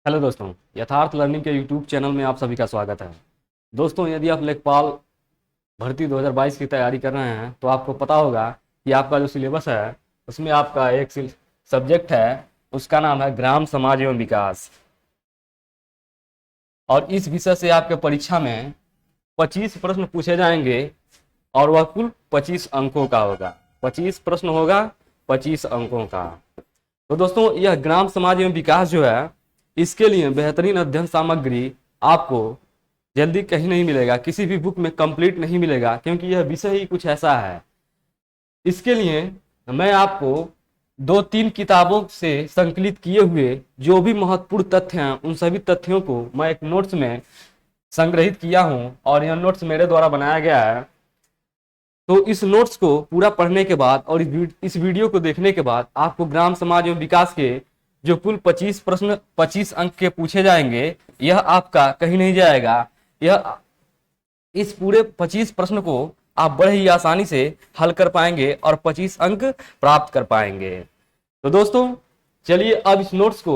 Hello दोस्तों, यथार्थ learning के यूट्यूब चैनल में आप सभी का स्वागत है। दोस्तों, यदि आप लेखपाल भर्ती 2022 की तैयारी कर रहे हैं तो आपको पता होगा कि आपका जो सिलेबस है उसमें आपका एक सब्जेक्ट है, उसका नाम है ग्राम समाज एवं विकास। और इस विषय से आपके परीक्षा में 25 प्रश्न पूछे जाएंगे और वह कुल 25 अंकों का होगा। 25 प्रश्न होगा, 25 अंकों का। तो दोस्तों, यह ग्राम समाज एवं विकास जो है, इसके लिए बेहतरीन अध्ययन सामग्री आपको जल्दी कहीं नहीं मिलेगा, किसी भी बुक में कंप्लीट नहीं मिलेगा, क्योंकि यह विषय ही कुछ ऐसा है। इसके लिए मैं आपको 2-3 किताबों से संकलित किए हुए जो भी महत्वपूर्ण तथ्य हैं, उन सभी तथ्यों को मैं एक नोट्स में संग्रहित किया हूं और यह नोट्स मेरे द्वारा बनाया गया है। तो इस नोट्स को पूरा पढ़ने के बाद और इस वीडियो को देखने के बाद आपको ग्राम समाज एवं विकास के जो कुल 25 प्रश्न 25 अंक के पूछे जाएंगे, यह आपका कहीं नहीं जाएगा। यह इस पूरे 25 प्रश्न को आप बड़े ही आसानी से हल कर पाएंगे और 25 अंक प्राप्त कर पाएंगे। तो दोस्तों, चलिए अब इस नोट्स को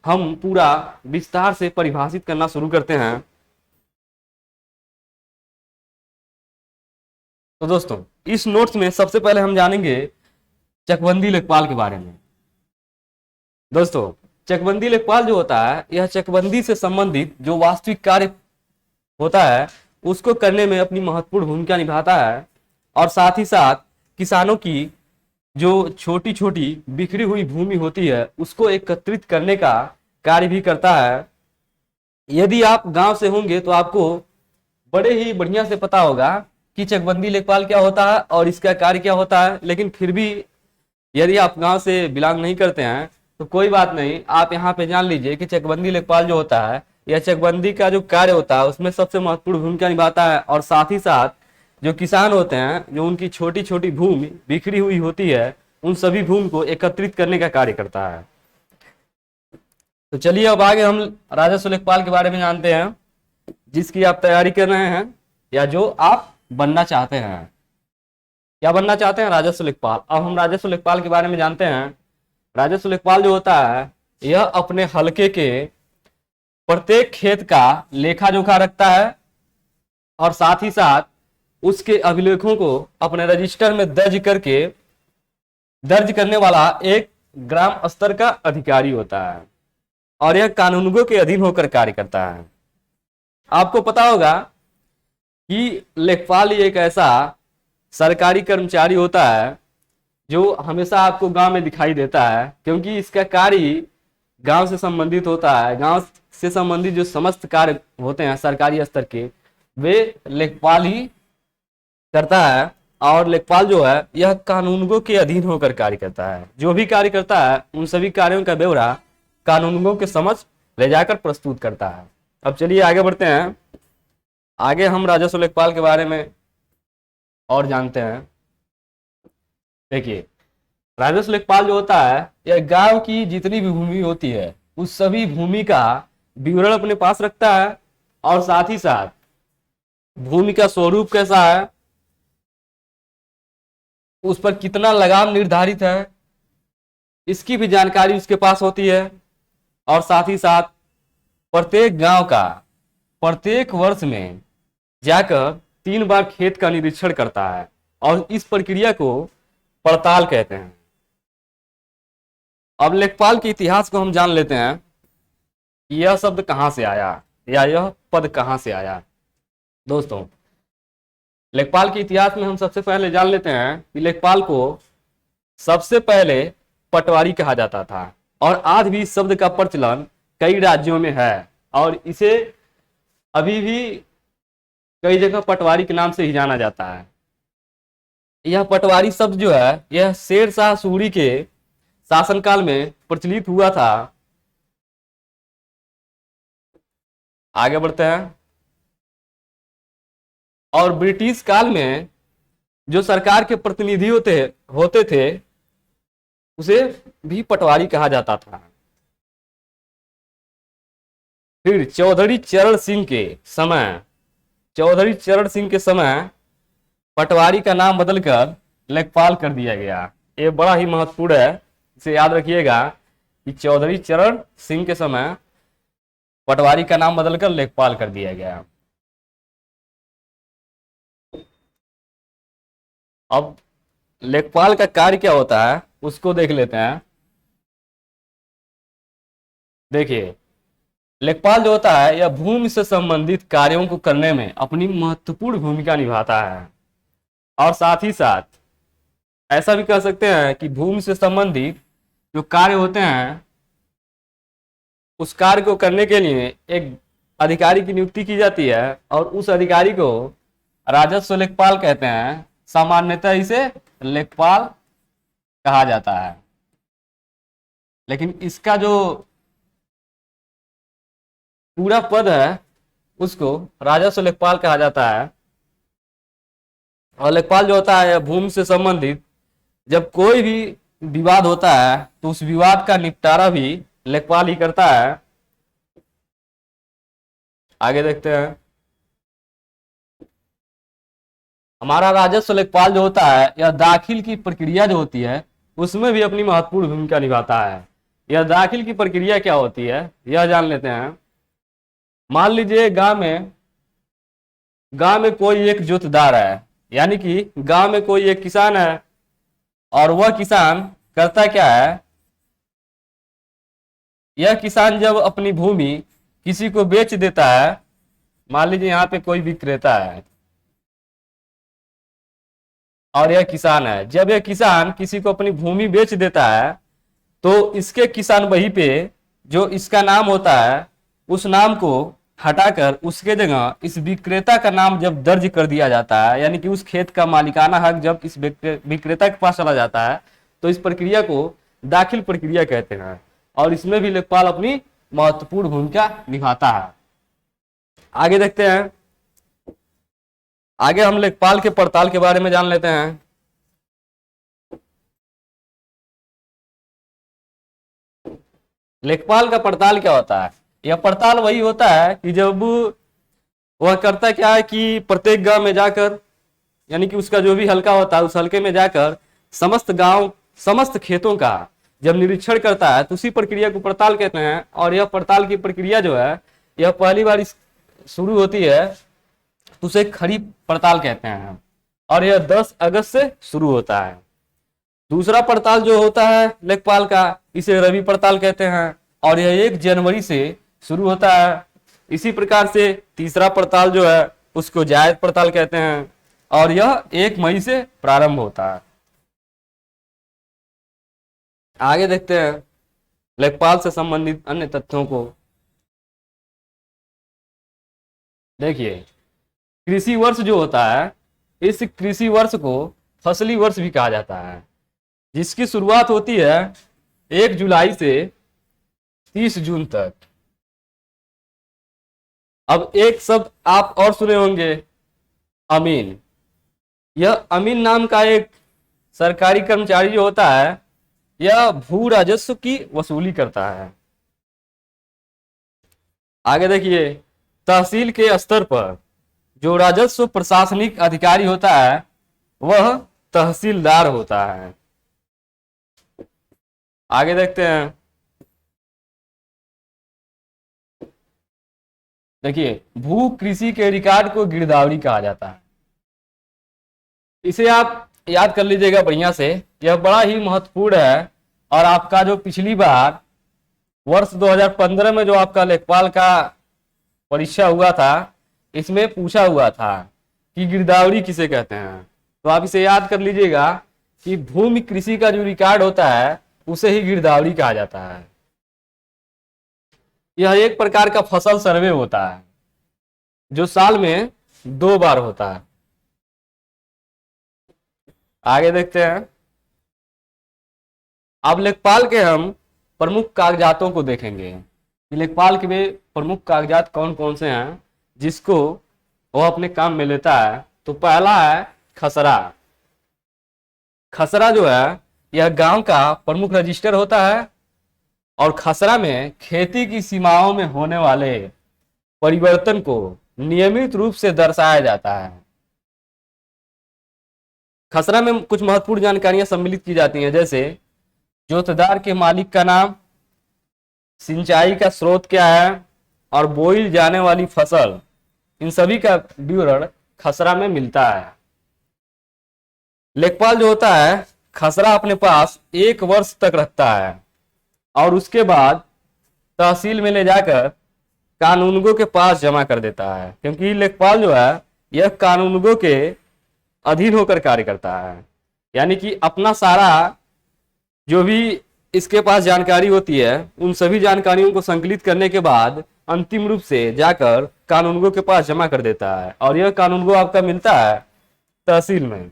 हम पूरा विस्तार से परिभाषित करना शुरू करते हैं। तो दोस्तों, इस नोट्स में सबसे पहले हम जानेंगे चकबंदी लेखपाल के बारे में। दोस्तों, चकबंदी लेखपाल जो होता है, यह चकबंदी से संबंधित जो वास्तविक कार्य होता है उसको करने में अपनी महत्वपूर्ण भूमिका निभाता है और साथ ही साथ किसानों की जो छोटी छोटी बिखरी हुई भूमि होती है उसको एकत्रित करने का कार्य भी करता है। यदि आप गांव से होंगे तो आपको बड़े ही बढ़िया से पता होगा कि चकबंदी लेखपाल क्या होता है और इसका कार्य क्या होता है, लेकिन फिर भी यदि आप गांव से बिलोंग नहीं करते हैं तो कोई बात नहीं, आप यहाँ पे जान लीजिए कि चकबंदी लेखपाल जो होता है, यह चकबंदी का जो कार्य होता है उसमें सबसे महत्वपूर्ण भूमिका निभाता है और साथ ही साथ जो किसान होते हैं, जो उनकी छोटी छोटी भूमि बिखरी हुई होती है, उन सभी भूमि को एकत्रित करने का कार्य करता है। तो चलिए अब आगे हम राजस्व लेखपाल के बारे में जानते हैं, जिसकी आप तैयारी कर रहे हैं या जो आप बनना चाहते हैं। क्या बनना चाहते हैं? राजस्व लेखपाल। अब हम राजस्व लेखपाल के बारे में जानते हैं। राजस्व लेखपाल जो होता है, यह अपने हलके के प्रत्येक खेत का लेखा जोखा रखता है और साथ ही साथ उसके अभिलेखों को अपने रजिस्टर में दर्ज करने वाला एक ग्राम स्तर का अधिकारी होता है और यह कानूनगो के अधीन होकर कार्य करता है। आपको पता होगा कि लेखपाल एक ऐसा सरकारी कर्मचारी होता है जो हमेशा आपको गांव में दिखाई देता है, क्योंकि इसका कार्य गांव से संबंधित होता है। गांव से संबंधित जो समस्त कार्य होते हैं सरकारी स्तर के, वे लेखपाल ही करता है और लेखपाल जो है यह कानूनगो के अधीन होकर कार्य करता है। जो भी कार्य करता है उन सभी कार्यों का ब्यौरा कानूनगो के समक्ष ले जाकर प्रस्तुत करता है। अब चलिए आगे बढ़ते हैं। आगे हम राजस्व लेखपाल के बारे में और जानते हैं। देखिए, राजस्व लेखपाल जो होता है, यह गांव की जितनी भी भूमि होती है उस सभी भूमि का विवरण अपने पास रखता है और साथ ही साथ भूमि का स्वरूप कैसा है, उस पर कितना लगान निर्धारित है, इसकी भी जानकारी उसके पास होती है। और साथ ही साथ प्रत्येक गांव का प्रत्येक वर्ष में जाकर 3 बार खेत का निरीक्षण करता है और इस प्रक्रिया को पड़ताल कहते हैं। अब लेखपाल के इतिहास को हम जान लेते हैं कि यह शब्द कहां से आया या यह पद कहां से आया। दोस्तों, लेखपाल के इतिहास में हम सबसे पहले जान लेते हैं कि लेखपाल को सबसे पहले पटवारी कहा जाता था और आज भी इस शब्द का प्रचलन कई राज्यों में है और इसे अभी भी कई जगह पटवारी के नाम से ही जाना जाता है। यह पटवारी शब्द जो है, यह शेर शाह सूरी के शासनकाल में प्रचलित हुआ था। आगे बढ़ते हैं। और ब्रिटिश काल में जो सरकार के प्रतिनिधि होते थे उसे भी पटवारी कहा जाता था। फिर चौधरी चरण सिंह के समय पटवारी का नाम बदलकर लेखपाल कर दिया गया। ये बड़ा ही महत्वपूर्ण है, इसे याद रखिएगा कि चौधरी चरण सिंह के समय पटवारी का नाम बदलकर लेखपाल कर दिया गया। अब लेखपाल का कार्य क्या होता है उसको देख लेते हैं। देखिए, लेखपाल जो होता है यह भूमि से संबंधित कार्यों को करने में अपनी महत्वपूर्ण भूमिका निभाता है। और साथ ही साथ ऐसा भी कह सकते हैं कि भूमि से संबंधित जो कार्य होते हैं उस कार्य को करने के लिए एक अधिकारी की नियुक्ति की जाती है और उस अधिकारी को राजस्व लेखपाल कहते हैं। सामान्यतः इसे लेखपाल कहा जाता है, लेकिन इसका जो पूरा पद है उसको राजस्व लेखपाल कहा जाता है। और लेखपाल जो होता है भूमि से संबंधित जब कोई भी विवाद होता है तो उस विवाद का निपटारा भी लेखपाल ही करता है। आगे देखते हैं। हमारा राजस्व लेखपाल जो होता है यह दाखिल की प्रक्रिया जो होती है उसमें भी अपनी महत्वपूर्ण भूमिका निभाता है। यह दाखिल की प्रक्रिया क्या होती है यह जान लेते हैं। मान लीजिए गांव में कोई एक जोतदार है, यानी कि गांव में कोई एक किसान है और वह किसान करता क्या है, यह किसान जब अपनी भूमि किसी को बेच देता है, मान लीजिए यहाँ पे कोई विक्रेता है और यह किसान है, जब यह किसान किसी को अपनी भूमि बेच देता है तो इसके किसान बही पे जो इसका नाम होता है उस नाम को हटाकर उसके जगह इस विक्रेता का नाम जब दर्ज कर दिया जाता है, यानी कि उस खेत का मालिकाना हक जब इस विक्रेता के पास चला जाता है तो इस प्रक्रिया को दाखिल प्रक्रिया कहते हैं। और इसमें भी लेखपाल अपनी महत्वपूर्ण भूमिका निभाता है। आगे देखते हैं। आगे हम लेखपाल के पड़ताल के बारे में जान लेते हैं। लेखपाल का पड़ताल क्या होता है? यह पड़ताल वही होता है कि जब वह करता क्या है कि प्रत्येक गांव में जाकर, यानी कि उसका जो भी हल्का होता है उस हल्के में जाकर समस्त खेतों का जब निरीक्षण करता है तो उसी प्रक्रिया को पड़ताल कहते हैं। और यह पड़ताल की प्रक्रिया जो है यह पहली बार शुरू होती है तो उसे खड़ी पड़ताल कहते हैं और यह 10 अगस्त से शुरू होता है। दूसरा पड़ताल जो होता है लेखपाल का इसे रवि पड़ताल कहते हैं और यह 1 जनवरी से शुरू होता है। इसी प्रकार से तीसरा पड़ताल जो है उसको जायज पड़ताल कहते हैं और यह 1 मई से प्रारंभ होता है। आगे देखते हैं लेखपाल से संबंधित अन्य तथ्यों को। देखिए, कृषि वर्ष जो होता है इस कृषि वर्ष को फसली वर्ष भी कहा जाता है, जिसकी शुरुआत होती है 1 जुलाई से 30 जून तक। अब एक शब्द आप और सुने होंगे, अमीन। यह अमीन नाम का एक सरकारी कर्मचारी जो होता है यह भू राजस्व की वसूली करता है। आगे देखिए, तहसील के स्तर पर जो राजस्व प्रशासनिक अधिकारी होता है वह तहसीलदार होता है। आगे देखते हैं। देखिए, भू कृषि के रिकॉर्ड को गिरदावरी कहा जाता है। इसे आप याद कर लीजिएगा बढ़िया से, यह बड़ा ही महत्वपूर्ण है। और आपका जो पिछली बार वर्ष 2015 में जो आपका लेखपाल का परीक्षा हुआ था इसमें पूछा हुआ था कि गिरदावरी किसे कहते हैं, तो आप इसे याद कर लीजिएगा कि भूमि कृषि का जो रिकॉर्ड होता है उसे ही गिरदावरी कहा जाता है। यह एक प्रकार का फसल सर्वे होता है जो साल में 2 बार होता है। आगे देखते हैं। अब लेखपाल के हम प्रमुख कागजातों को देखेंगे कि लेखपाल के प्रमुख कागजात कौन कौन से हैं जिसको वह अपने काम में लेता है। तो पहला है खसरा। खसरा जो है यह गांव का प्रमुख रजिस्टर होता है और खसरा में खेती की सीमाओं में होने वाले परिवर्तन को नियमित रूप से दर्शाया जाता है। खसरा में कुछ महत्वपूर्ण जानकारियां सम्मिलित की जाती हैं, जैसे जोतदार के मालिक का नाम, सिंचाई का स्रोत क्या है, और बोई जाने वाली फसल, इन सभी का विवरण खसरा में मिलता है। लेखपाल जो होता है खसरा अपने पास 1 वर्ष तक रखता है और उसके बाद तहसील में ले जाकर कानूनगो के पास जमा कर देता है, क्योंकि लेखपाल जो है यह कानूनगो के अधीन होकर कार्य करता है। यानी कि अपना सारा जो भी इसके पास जानकारी होती है उन सभी जानकारियों को संकलित करने के बाद अंतिम रूप से जाकर कानूनगो के पास जमा कर देता है और यह कानूनगो आपका मिलता है तहसील में।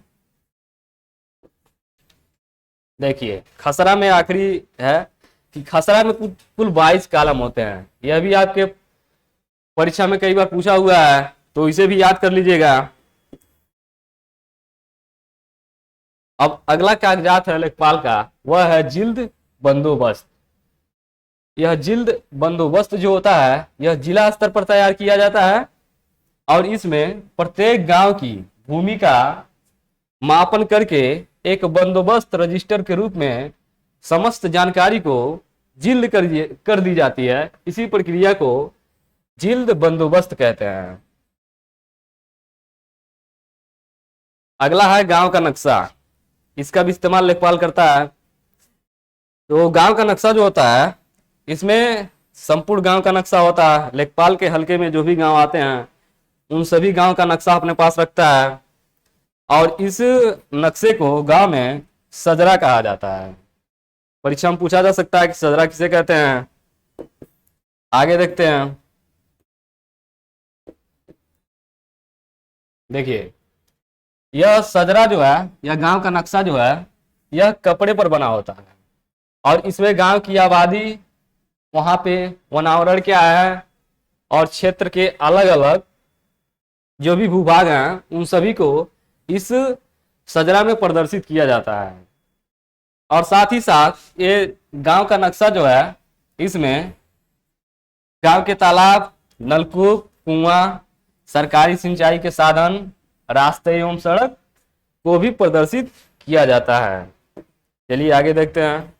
देखिए खसरा में आखिरी है कि खसरा में कुल 22 कॉलम होते हैं। यह भी आपके परीक्षा में कई बार पूछा हुआ है, तो इसे भी याद कर लीजिएगा। अब अगला कागजात है लेखपाल का, वह है जिल्द बंदोबस्त। यह जिल्द बंदोबस्त जो होता है यह जिला स्तर पर तैयार किया जाता है और इसमें प्रत्येक गांव की भूमि का मापन करके एक बंदोबस्त रजिस्टर के रूप में समस्त जानकारी को जिल्द कर दी जाती है। इसी प्रक्रिया को जिल्द बंदोबस्त कहते हैं। अगला है गांव का नक्शा। इसका भी इस्तेमाल लेखपाल करता है। तो गांव का नक्शा जो होता है इसमें संपूर्ण गांव का नक्शा होता है। लेखपाल के हलके में जो भी गांव आते हैं उन सभी गांव का नक्शा अपने पास रखता है और इस नक्शे को गांव में सजरा कहा जाता है। परीक्षा में पूछा जा सकता है कि सजरा किसे कहते हैं। आगे देखते हैं। देखिए यह सजरा जो है यह गांव का नक्शा जो है यह कपड़े पर बना होता है और इसमें गांव की आबादी, वहां पे वनावरण क्या है और क्षेत्र के अलग अलग जो भी भूभाग हैं उन सभी को इस सजरा में प्रदर्शित किया जाता है। और साथ ही साथ ये गांव का नक्शा जो है इसमें गांव के तालाब, नलकूप, कुआं, सरकारी सिंचाई के साधन, रास्ते एवं सड़क को भी प्रदर्शित किया जाता है। चलिए आगे देखते हैं।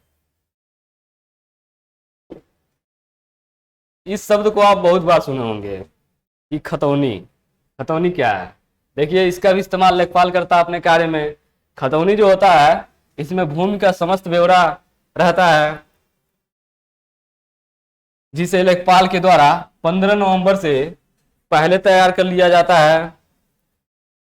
इस शब्द को आप बहुत बार सुने होंगे कि खतौनी। खतौनी क्या है? देखिए इसका भी इस्तेमाल लेखपाल करता है अपने कार्य में। खतौनी जो होता है इसमें भूमि का समस्त ब्यौरा रहता है जिसे लेखपाल के द्वारा 15 नवंबर से पहले तैयार कर लिया जाता है।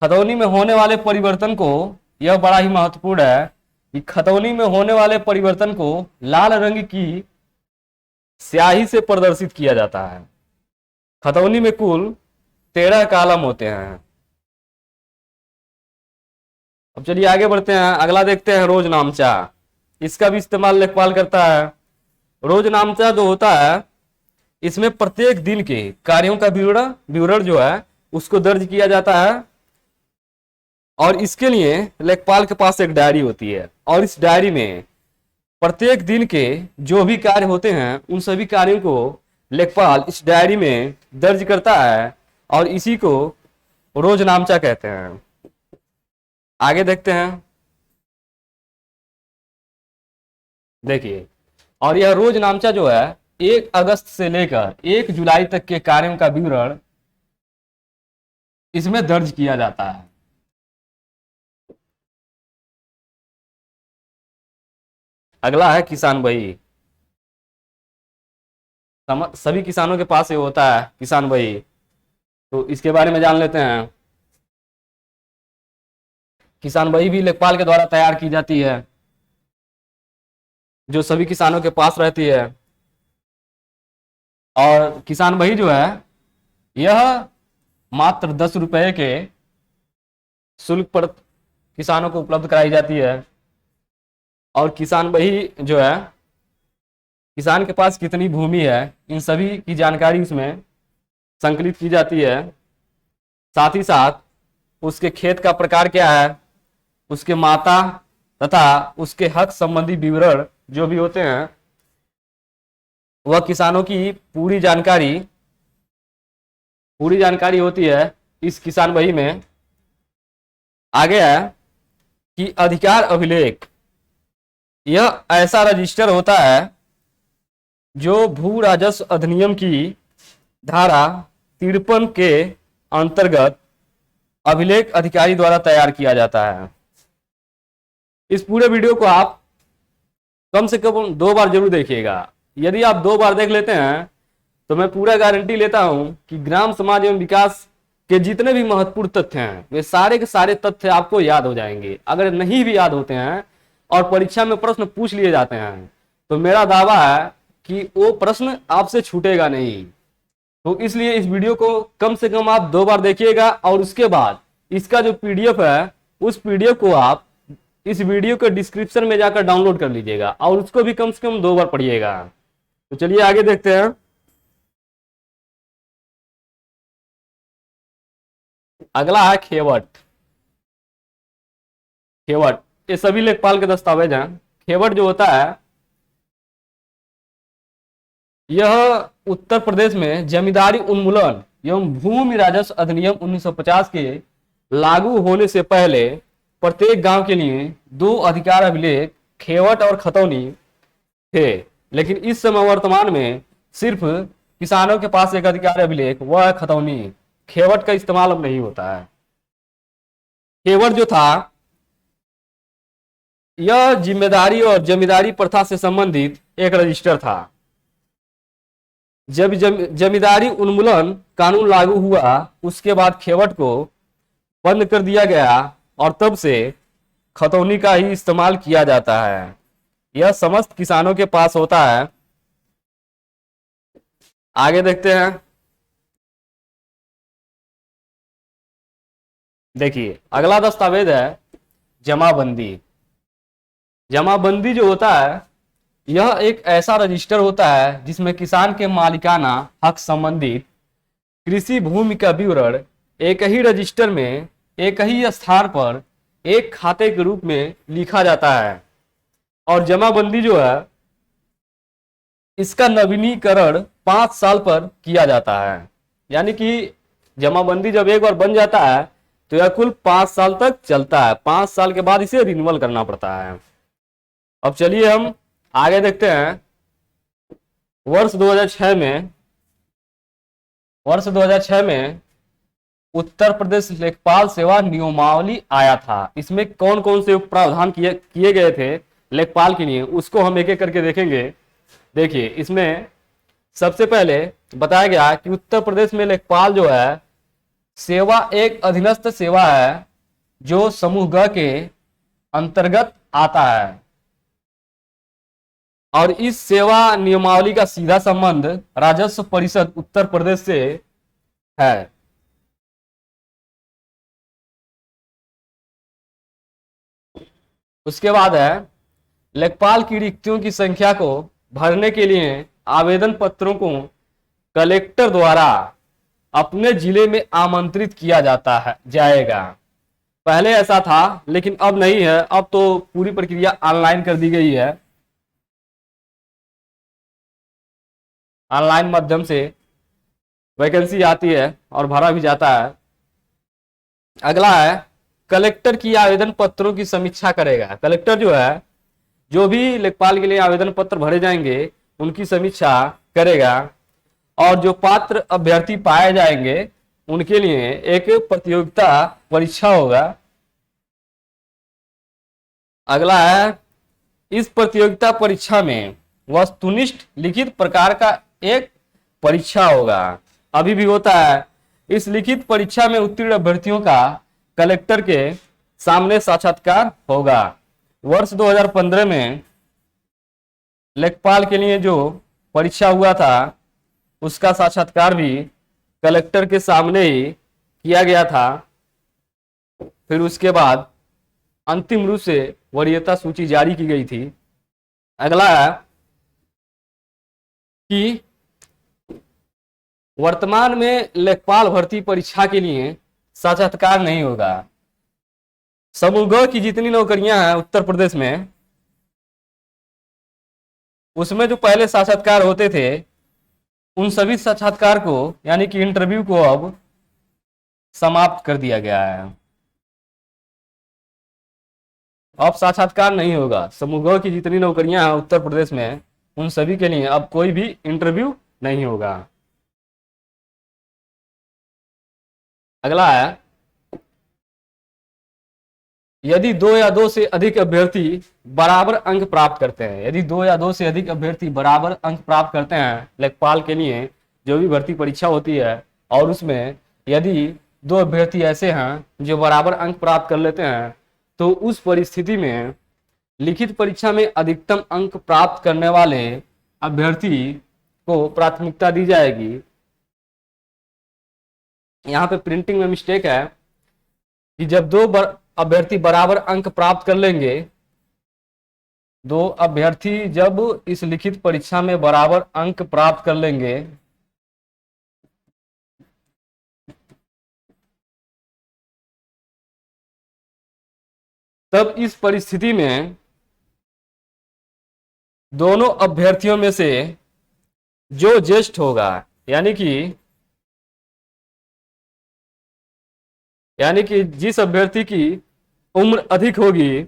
खतौनी में होने वाले परिवर्तन को, यह बड़ा ही महत्वपूर्ण है कि खतौनी में होने वाले परिवर्तन को लाल रंग की स्याही से प्रदर्शित किया जाता है। खतौनी में कुल 13 कॉलम होते हैं। अब चलिए आगे बढ़ते हैं। अगला देखते हैं रोज नामचा। इसका भी इस्तेमाल लेखपाल करता है। रोज नामचा जो होता है इसमें प्रत्येक दिन के कार्यों का विवरण जो है उसको दर्ज किया जाता है और इसके लिए लेखपाल के पास एक डायरी होती है और इस डायरी में प्रत्येक दिन के जो भी कार्य होते हैं उन सभी कार्यों को लेखपाल इस डायरी में दर्ज करता है और इसी को रोज नामचा कहते हैं। आगे देखते हैं। देखिए और यह रोज नामचा जो है 1 अगस्त से लेकर 1 जुलाई तक के कार्यों का विवरण इसमें दर्ज किया जाता है। अगला है किसान बही। सभी किसानों के पास ये होता है किसान बही, तो इसके बारे में जान लेते हैं। किसान बही भी लेखपाल के द्वारा तैयार की जाती है जो सभी किसानों के पास रहती है। और किसान बही जो है यह मात्र 10 रुपए के शुल्क पर किसानों को उपलब्ध कराई जाती है। और किसान बही जो है किसान के पास कितनी भूमि है इन सभी की जानकारी उसमें संकलित की जाती है। साथ ही साथ उसके खेत का प्रकार क्या है, उसके माता तथा उसके हक संबंधी विवरण जो भी होते हैं वह किसानों की पूरी जानकारी होती है इस किसान बही में। आगे है कि अधिकार अभिलेख। यह ऐसा रजिस्टर होता है जो भू राजस्व अधिनियम की धारा 53 के अंतर्गत अभिलेख अधिकारी द्वारा तैयार किया जाता है। इस पूरे वीडियो को आप कम से कम 2 बार जरूर देखिएगा। यदि आप 2 बार देख लेते हैं तो मैं पूरा गारंटी लेता हूं कि ग्राम समाज एवं विकास के जितने भी महत्वपूर्ण तथ्य हैं वे सारे के सारे तथ्य आपको याद हो जाएंगे। अगर नहीं भी याद होते हैं और परीक्षा में प्रश्न पूछ लिए जाते हैं तो मेरा दावा है कि वो प्रश्न आपसे छूटेगा नहीं। तो इसलिए इस वीडियो को कम से कम आप 2 बार देखिएगा और उसके बाद इसका जो पीडीएफ है उस पीडीएफ को आप इस वीडियो के डिस्क्रिप्शन में जाकर डाउनलोड कर लीजिएगा और उसको भी कम से कम 2 बार पढ़िएगा। तो चलिए आगे देखते हैं। अगला है खेवट। खेवट ये सभी लेखपाल के दस्तावेज हैं। खेवट जो होता है यह उत्तर प्रदेश में जमींदारी उन्मूलन एवं भूमि राजस्व अधिनियम 1950 के लागू होने से पहले प्रत्येक गांव के लिए 2 अधिकार अभिलेख खेवट और खतौनी थे, लेकिन इस समय वर्तमान में सिर्फ किसानों के पास एक अधिकार अभिलेख वह है खतौनी। खेवट का इस्तेमाल अब नहीं होता है। खेवट जो था यह जिम्मेदारी और जमींदारी प्रथा से संबंधित एक रजिस्टर था। जब जमींदारी उन्मूलन कानून लागू हुआ उसके बाद खेवट को बंद कर दिया गया और तब से खतौनी का ही इस्तेमाल किया जाता है। यह समस्त किसानों के पास होता है। आगे देखते हैं। देखिए अगला दस्तावेज है जमाबंदी। जमाबंदी जो होता है यह एक ऐसा रजिस्टर होता है जिसमें किसान के मालिकाना हक संबंधित कृषि भूमि का विवरण एक ही रजिस्टर में एक ही स्थान पर एक खाते के रूप में लिखा जाता है। और जमाबंदी जो है इसका नवीनीकरण 5 साल पर किया जाता है। यानी कि जमाबंदी जब एक बार बन जाता है तो यह कुल 5 साल तक चलता है। 5 साल के बाद इसे रिन्यूअल करना पड़ता है। अब चलिए हम आगे देखते हैं। वर्ष 2006 में उत्तर प्रदेश लेखपाल सेवा नियमावली आया था। इसमें कौन कौन से प्रावधान किए गए थे लेखपाल के लिए उसको हम एक एक करके देखेंगे। देखिए इसमें सबसे पहले बताया गया कि उत्तर प्रदेश में लेखपाल जो है सेवा एक अधीनस्थ सेवा है जो समूह ग के अंतर्गत आता है और इस सेवा नियमावली का सीधा संबंध राजस्व परिषद उत्तर प्रदेश से है। उसके बाद है लेखपाल की रिक्तियों की संख्या को भरने के लिए आवेदन पत्रों को कलेक्टर द्वारा अपने जिले में आमंत्रित किया जाएगा। पहले ऐसा था लेकिन अब नहीं है। अब तो पूरी प्रक्रिया ऑनलाइन कर दी गई है। ऑनलाइन माध्यम से वैकेंसी आती है और भरा भी जाता है। अगला है कलेक्टर की आवेदन पत्रों की समीक्षा करेगा। कलेक्टर जो है जो भी लेखपाल के लिए आवेदन पत्र भरे जाएंगे उनकी समीक्षा करेगा और जो पात्र अभ्यर्थी पाए जाएंगे उनके लिए एक प्रतियोगिता परीक्षा होगा। अगला है इस प्रतियोगिता परीक्षा में वस्तुनिष्ठ लिखित प्रकार का एक परीक्षा होगा। अभी भी होता है। इस लिखित परीक्षा में उत्तीर्ण अभ्यर्थियों का कलेक्टर के सामने साक्षात्कार होगा। वर्ष 2015 में लेखपाल के लिए जो परीक्षा हुआ था उसका साक्षात्कार भी कलेक्टर के सामने ही किया गया था। फिर उसके बाद अंतिम रूप से वरीयता सूची जारी की गई थी। अगला है कि वर्तमान में लेखपाल भर्ती परीक्षा के लिए साक्षात्कार नहीं होगा। समूह ग की जितनी नौकरियां हैं उत्तर प्रदेश में उसमें जो पहले साक्षात्कार होते थे उन सभी साक्षात्कार को यानी कि इंटरव्यू को अब समाप्त कर दिया गया है। अब साक्षात्कार नहीं होगा। समूह ग की जितनी नौकरियां हैं उत्तर प्रदेश में उन सभी के लिए अब कोई भी इंटरव्यू नहीं होगा। अगला है, यदि दो या दो से अधिक अभ्यर्थी बराबर अंक प्राप्त करते हैं, यदि दो या दो से अधिक अभ्यर्थी बराबर अंक प्राप्त करते हैं लेखपाल के लिए जो भी भर्ती परीक्षा होती है, और उसमें यदि दो अभ्यर्थी ऐसे हैं जो बराबर अंक प्राप्त कर लेते हैं, तो उस परिस्थिति में लिखित परीक्षा में अधिकतम अंक प्राप्त करने वाले अभ्यर्थी को प्राथमिकता दी जाएगी। यहाँ पे प्रिंटिंग में मिस्टेक है कि जब दो अभ्यर्थी बराबर अंक प्राप्त कर लेंगे, दो अभ्यर्थी जब इस लिखित परीक्षा में बराबर अंक प्राप्त कर लेंगे, तब इस परिस्थिति में दोनों अभ्यर्थियों में से जो ज्येष्ठ होगा, यानी कि जिस अभ्यर्थी की उम्र अधिक होगी,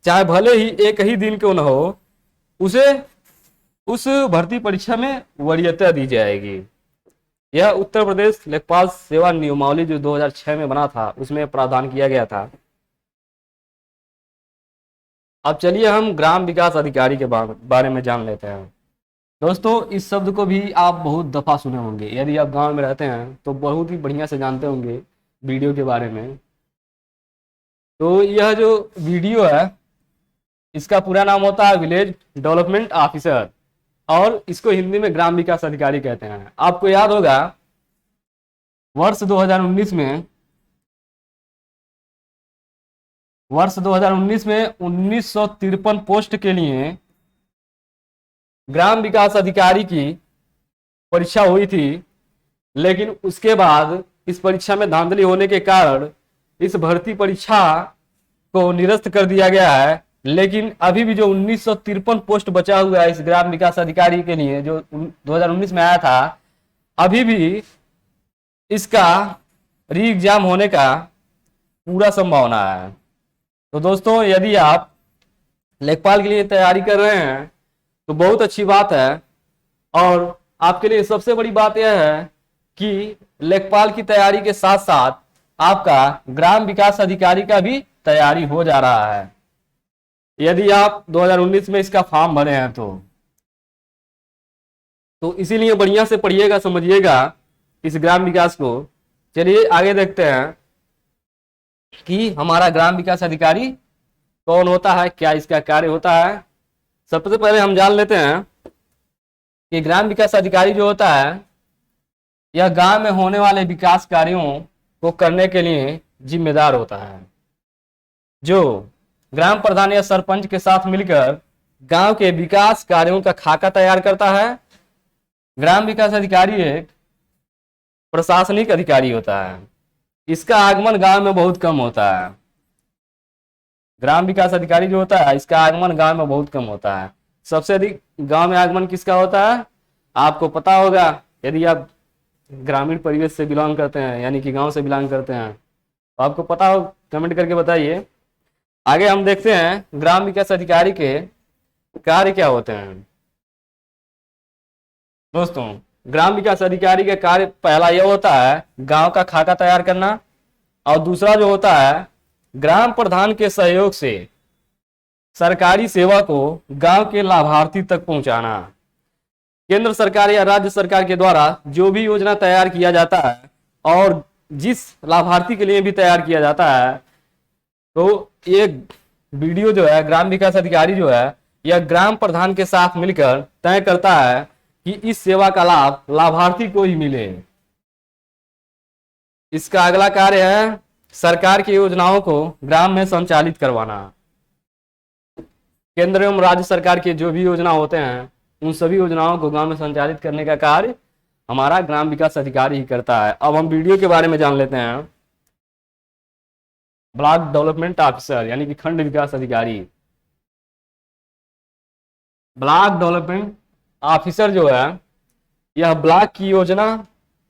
चाहे भले ही एक ही दिन क्यों न हो, उसे उस भर्ती परीक्षा में वरीयता दी जाएगी। यह उत्तर प्रदेश लेखपाल सेवा नियमावली जो 2006 में बना था उसमें प्रावधान किया गया था। अब चलिए हम ग्राम विकास अधिकारी के बारे में जान लेते हैं। दोस्तों, इस शब्द को भी आप बहुत दफा सुने होंगे, यदि आप गांव में रहते हैं तो बहुत ही बढ़िया से जानते होंगे वीडियो के बारे में। तो यह जो वीडियो है इसका पूरा नाम होता है विलेज डेवलपमेंट ऑफिसर, और इसको हिंदी में ग्राम विकास अधिकारी कहते हैं। आपको याद होगा वर्ष 2019 में 1953 पोस्ट के लिए ग्राम विकास अधिकारी की परीक्षा हुई थी, लेकिन उसके बाद इस परीक्षा में धांधली होने के कारण इस भर्ती परीक्षा को निरस्त कर दिया गया है। लेकिन अभी भी जो 1953 पोस्ट बचा हुआ है इस ग्राम विकास अधिकारी के लिए जो 2019 में आया था, अभी भी इसका री एग्जाम होने का पूरा संभावना है। तो दोस्तों, यदि आप लेखपाल के लिए तैयारी कर रहे हैं तो बहुत अच्छी बात है, और आपके लिए सबसे बड़ी बात यह है कि लेखपाल की तैयारी के साथ साथ आपका ग्राम विकास अधिकारी का भी तैयारी हो जा रहा है, यदि आप 2019 में इसका फॉर्म भरे हैं तो इसीलिए बढ़िया से पढ़िएगा, समझिएगा इस ग्राम विकास को। चलिए आगे देखते हैं कि हमारा ग्राम विकास अधिकारी कौन होता है, क्या इसका कार्य होता है। सबसे पहले हम जान लेते हैं कि ग्राम विकास अधिकारी जो होता है यह गांव में होने वाले विकास कार्यों को करने के लिए जिम्मेदार होता है, जो ग्राम प्रधान या सरपंच के साथ मिलकर गांव के विकास कार्यों का खाका तैयार करता है। ग्राम विकास अधिकारी एक प्रशासनिक अधिकारी होता है, इसका आगमन गांव में बहुत कम होता है। ग्राम विकास अधिकारी जो होता है इसका आगमन गांव में बहुत कम होता है। सबसे अधिक गांव में आगमन किसका होता है आपको पता होगा, यदि आप ग्रामीण परिवेश से बिलोंग करते हैं, यानी कि गांव से बिलोंग करते हैं, तो आपको पता हो, कमेंट करके बताइए। आगे हम देखते हैं ग्राम विकास अधिकारी के कार्य क्या होते हैं। दोस्तों, ग्राम विकास अधिकारी का कार्य पहला यह होता है गांव का खाका तैयार करना, और दूसरा जो होता है ग्राम प्रधान के सहयोग से सरकारी सेवा को गांव के लाभार्थी तक पहुंचाना। केंद्र सरकार या राज्य सरकार के द्वारा जो भी योजना तैयार किया जाता है और जिस लाभार्थी के लिए भी तैयार किया जाता है, तो ये वीडियो जो है ग्राम विकास अधिकारी जो है यह ग्राम प्रधान के साथ मिलकर तय करता है कि इस सेवा का लाभ लाभार्थी को ही मिले। इसका अगला कार्य है सरकार की योजनाओं को ग्राम में संचालित करवाना। केंद्र एवं राज्य सरकार के जो भी योजना होते हैं उन सभी योजनाओं को गांव में संचालित करने का कार्य हमारा ग्राम विकास अधिकारी ही करता है। अब हम वीडियो के बारे में जान लेते हैं। ब्लॉक डेवलपमेंट ऑफिसर यानी कि खंड विकास अधिकारी। ब्लॉक डेवलपमेंट ऑफिसर जो है यह ब्लॉक की योजना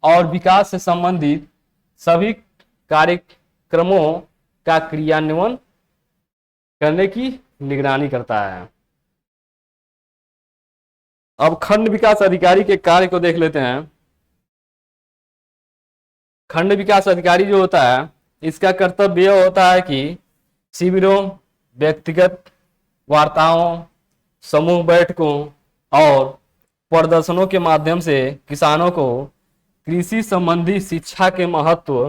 और विकास से संबंधित सभी कार्यक्रमों का क्रियान्वयन करने की निगरानी करता है। अब खंड विकास अधिकारी के कार्य को देख लेते हैं। खंड विकास अधिकारी जो होता है, इसका कर्तव्य यह होता है कि शिविरों, व्यक्तिगत वार्ताओं, समूह बैठकों और प्रदर्शनों के माध्यम से किसानों को कृषि संबंधी शिक्षा के महत्व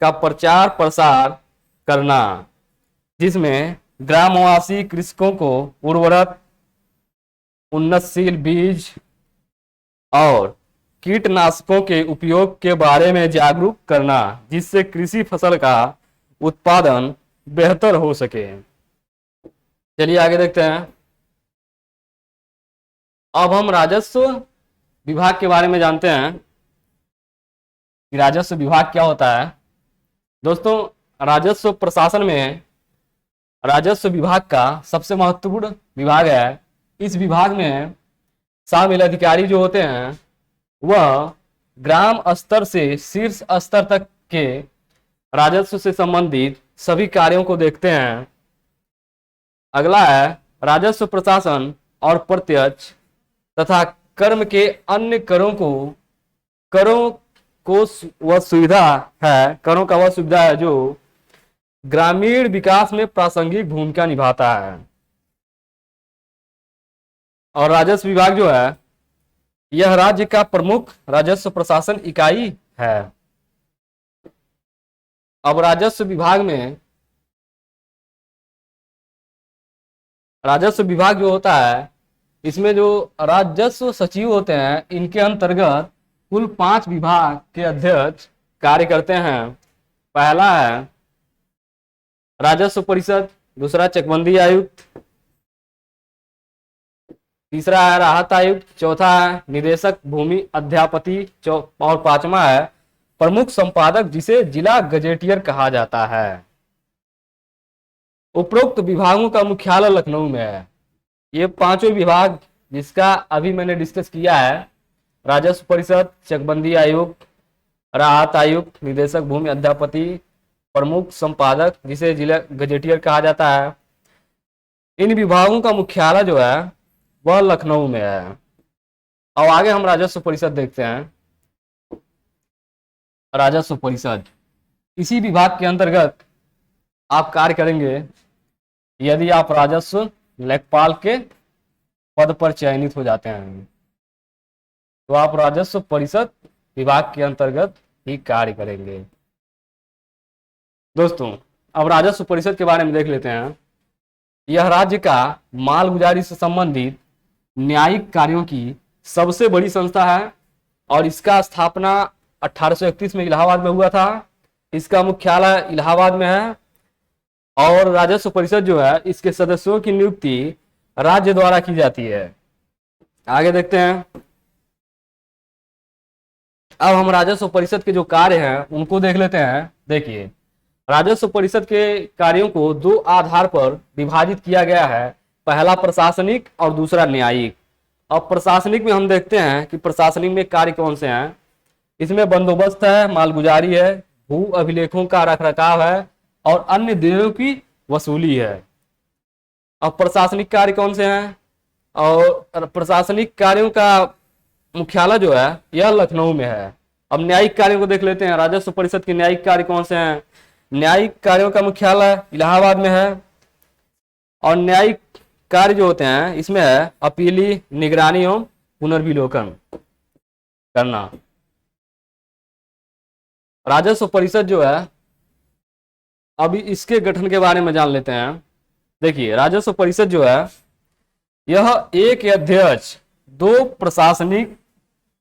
का प्रचार प्रसार करना, जिसमें ग्रामवासी कृषकों को उर्वरक, उन्नतशील बीज और कीटनाशकों के उपयोग के बारे में जागरूक करना, जिससे कृषि फसल का उत्पादन बेहतर हो सके। चलिए आगे देखते हैं। अब हम राजस्व विभाग के बारे में जानते हैं कि राजस्व विभाग क्या होता है। दोस्तों, राजस्व प्रशासन में राजस्व विभाग का सबसे महत्वपूर्ण विभाग है। इस विभाग में शामिल अधिकारी जो होते हैं वह ग्राम स्तर से शीर्ष स्तर तक के राजस्व से संबंधित सभी कार्यों को देखते हैं। अगला है राजस्व प्रशासन और प्रत्यक्ष तथा कर्म के अन्य करों को वह सुविधा है, करों का वह सुविधा है जो ग्रामीण विकास में प्रासंगिक भूमिका निभाता है। और राजस्व विभाग जो है यह राज्य का प्रमुख राजस्व प्रशासन इकाई है। अब राजस्व विभाग जो होता है, इसमें जो राजस्व सचिव होते हैं, इनके अंतर्गत कुल 5 विभाग के अध्यक्ष कार्य करते हैं। पहला है राजस्व परिषद, दूसरा चकबंदी आयुक्त, तीसरा है राहत आयुक्त, चौथा है निदेशक भूमि अध्यापति और 5वां है प्रमुख संपादक, जिसे जिला गजेटियर कहा जाता है। उपरोक्त विभागों का मुख्यालय लखनऊ में है। ये 5 विभाग जिसका अभी मैंने डिस्कस किया है, राजस्व परिषद, चकबंदी आयुक्त, राहत आयुक्त, निदेशक भूमि अध्यापति, प्रमुख संपादक, जिसे जिला गजेटियर कहा जाता है, इन विभागों का मुख्यालय जो है वह लखनऊ में है। अब आगे हम राजस्व परिषद देखते हैं। राजस्व परिषद इसी विभाग के अंतर्गत आप कार्य करेंगे यदि आप राजस्व लेखपाल के पद पर चयनित हो जाते हैं, तो आप राजस्व परिषद विभाग के अंतर्गत ही कार्य करेंगे। दोस्तों, अब राजस्व परिषद के बारे में देख लेते हैं। यह राज्य का मालगुजारी से संबंधित न्यायिक कार्यों की सबसे बड़ी संस्था है और इसका स्थापना 1831 में इलाहाबाद में हुआ था। इसका मुख्यालय इलाहाबाद में है और राजस्व परिषद जो है इसके सदस्यों की नियुक्ति राज्य द्वारा की जाती है। आगे देखते हैं। अब हम राजस्व परिषद के जो कार्य हैं उनको देख लेते हैं। देखिए, राजस्व परिषद के कार्यों को 2 आधार पर विभाजित किया गया है। पहला प्रशासनिक और दूसरा न्यायिक। अब प्रशासनिक में हम देखते हैं कि प्रशासनिक में कार्य कौन से हैं। इसमें बंदोबस्त है, मालगुजारी है, भू अभिलेखों का रखरखाव है और अन्य देयों की वसूली है। अब प्रशासनिक कार्य कौन से हैं, और प्रशासनिक कार्यों का मुख्यालय जो है यह लखनऊ में है। अब न्यायिक कार्यों को देख लेते हैं। राजस्व परिषद के न्यायिक कार्य कौन से हैं। न्यायिक कार्यों का मुख्यालय इलाहाबाद में है और न्यायिक कार्य जो होते हैं इसमें है अपीली, निगरानी एवं पुनर्विलोकन करना। राजस्व परिषद जो है, अभी इसके गठन के बारे में जान लेते हैं। देखिए, राजस्व परिषद जो है यह एक अध्यक्ष, 2 प्रशासनिक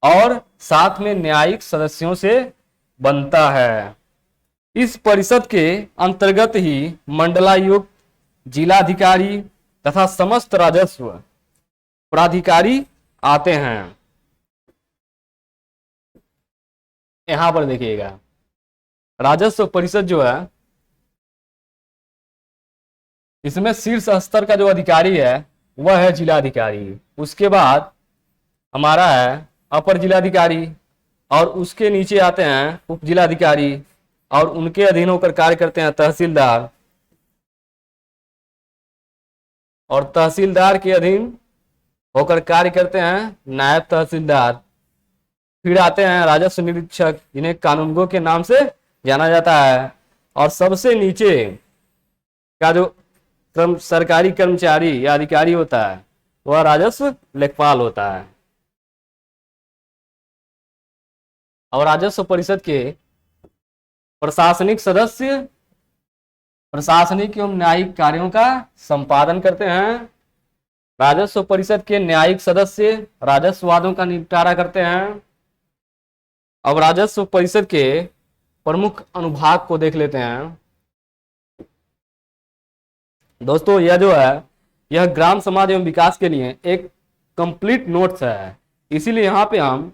और साथ में न्यायिक सदस्यों से बनता है। इस परिषद के अंतर्गत ही मंडलायुक्त, जिलाधिकारी तथा समस्त राजस्व प्राधिकारी आते हैं। यहां पर देखिएगा, राजस्व परिषद जो है इसमें शीर्ष स्तर का जो अधिकारी है वह है जिलाधिकारी। उसके बाद हमारा है अपर जिलाधिकारी और उसके नीचे आते हैं उप जिलाधिकारी और उनके अधीन होकर कार्य करते हैं तहसीलदार और तहसीलदार के अधीन होकर कार्य करते हैं नायब तहसीलदार। फिर आते हैं राजस्व निरीक्षक, जिन्हें कानूनगो के नाम से जाना जाता है। और सबसे नीचे का जो सरकारी कर्मचारी या अधिकारी होता है वह राजस्व लेखपाल होता है। और राजस्व परिषद के प्रशासनिक सदस्य प्रशासनिक एवं न्यायिक कार्यों का संपादन करते हैं। राजस्व परिषद के न्यायिक सदस्य राजस्व वादों का निपटारा करते हैं। अब राजस्व परिषद के प्रमुख अनुभाग को देख लेते हैं। दोस्तों यह जो है यह ग्राम समाज एवं विकास के लिए एक कंप्लीट नोट्स है, इसीलिए यहाँ पे हम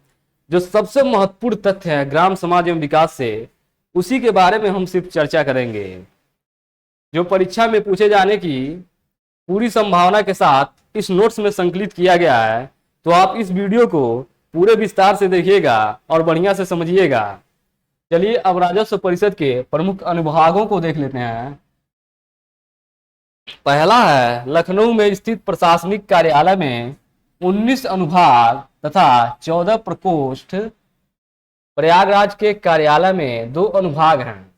जो सबसे महत्वपूर्ण तथ्य है ग्राम समाज एवं विकास से, उसी के बारे में हम सिर्फ चर्चा करेंगे। जो परीक्षा में पूछे जाने की पूरी संभावना के साथ इस नोट्स में संकलित किया गया है, तो आप इस वीडियो को पूरे विस्तार से देखिएगा और बढ़िया से समझिएगा। चलिए अब राजस्व परिषद के प्रमुख अनुभागों को देख लेते हैं। पहला है लखनऊ में स्थित प्रशासनिक कार्यालय में 19 अनुभाग तथा 14 प्रकोष्ठ। प्रयागराज के कार्यालय में 2 अनुभाग हैं।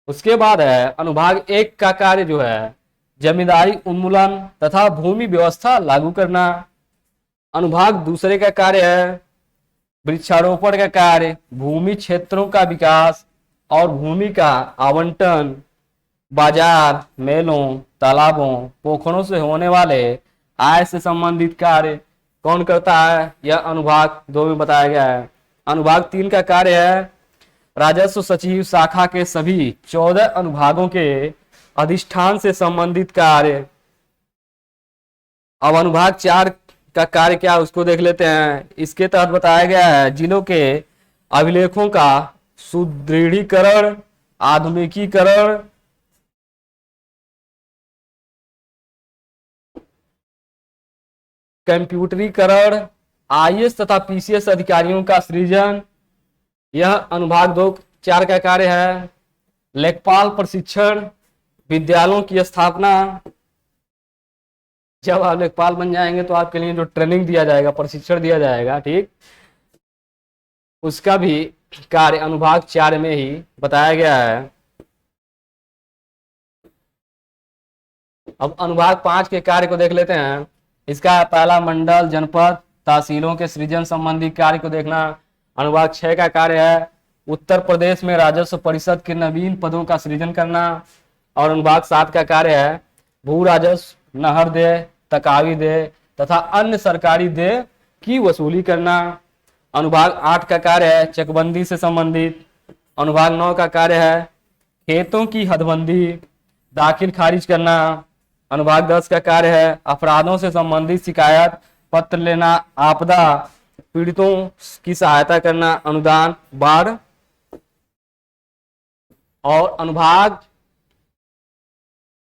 उसके बाद है अनुभाग 1 का कार्य जो है जमींदारी उन्मूलन तथा भूमि व्यवस्था लागू करना। अनुभाग 2 का कार्य है वृक्षारोपण का कार्य, भूमि क्षेत्रों का विकास और भूमि का आवंटन, बाजार, मेलों, तालाबों, पोखरों से होने वाले आय से संबंधित कार्य कौन करता है, यह अनुभाग 2 में बताया गया है। अनुभाग 3 का कार्य है राजस्व सचिव शाखा के सभी 14 अनुभागों के अधिष्ठान से संबंधित कार्य। अब अनुभाग 4 का कार्य क्या उसको देख लेते हैं। इसके तहत बताया गया है जिलों के अभिलेखों का सुदृढ़ीकरण, आधुनिकीकरण, कंप्यूटरीकरण, आईएएस तथा पीसीएस अधिकारियों का सृजन। यह अनुभाग 4 का कार्य है। लेखपाल प्रशिक्षण, विद्यालयों की स्थापना। जब आप लेखपाल बन जाएंगे तो आपके लिए जो ट्रेनिंग दिया जाएगा, प्रशिक्षण दिया जाएगा, ठीक, उसका भी कार्य अनुभाग 4 में ही बताया गया है। अब अनुभाग 5 के कार्य को देख लेते हैं। इसका पहला मंडल, जनपद, तहसीलों के सृजन संबंधी कार्य को देखना। अनुभाग 6 का कार्य है उत्तर प्रदेश में राजस्व परिषद के नवीन पदों का सृजन करना। और अनुभाग 7 का कार्य है भू राजस्व, नहर देय, तकावी देय तथा अन्य सरकारी देय की वसूली करना। अनुभाग 8 का कार्य है चकबंदी से संबंधित। अनुभाग 9 का कार्य है खेतों की हदबंदी, दाखिल खारिज करना। अनुभाग 10 का कार्य है अपराधों से संबंधित शिकायत पत्र लेना, आपदा पीड़ितों की सहायता करना, अनुदान, बाढ़। और अनुभाग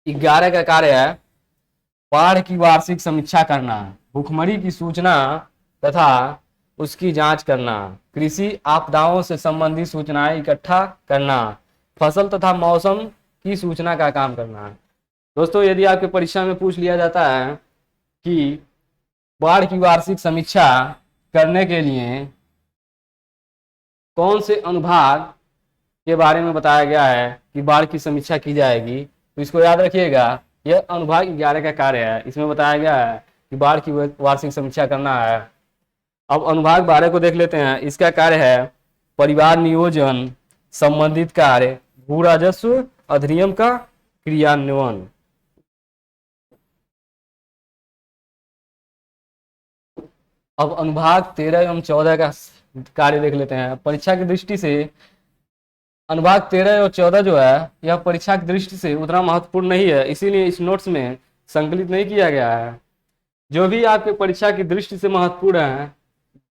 11 का कार्य है बाढ़ की वार्षिक समीक्षा करना, भूखमरी की सूचना तथा उसकी जांच करना, कृषि आपदाओं से संबंधित सूचनाएं इकट्ठा करना, फसल तथा मौसम की सूचना का काम करना। दोस्तों यदि आपके परीक्षा में पूछ लिया जाता है कि बाढ़ की वार्षिक समीक्षा करने के लिए कौन से अनुभाग के बारे में बताया गया है कि बाढ़ की समीक्षा की जाएगी, तो इसको याद रखिएगा, यह अनुभाग 11 का कार्य है। इसमें बताया गया है कि बाढ़ की वार्षिक समीक्षा करना है। अब अनुभाग 12 को देख लेते हैं। इसका कार्य है परिवार नियोजन संबंधित कार्य, भू राजस्व अधिनियम का क्रियान्वयन। अब अनुभाग 13 एवं 14 का कार्य देख लेते हैं। परीक्षा की दृष्टि से अनुभाग 13 और 14 जो है यह परीक्षा की दृष्टि से उतना महत्वपूर्ण नहीं है, इसीलिए इस नोट्स में संकलित नहीं किया गया है। जो भी आपके परीक्षा की दृष्टि से महत्वपूर्ण है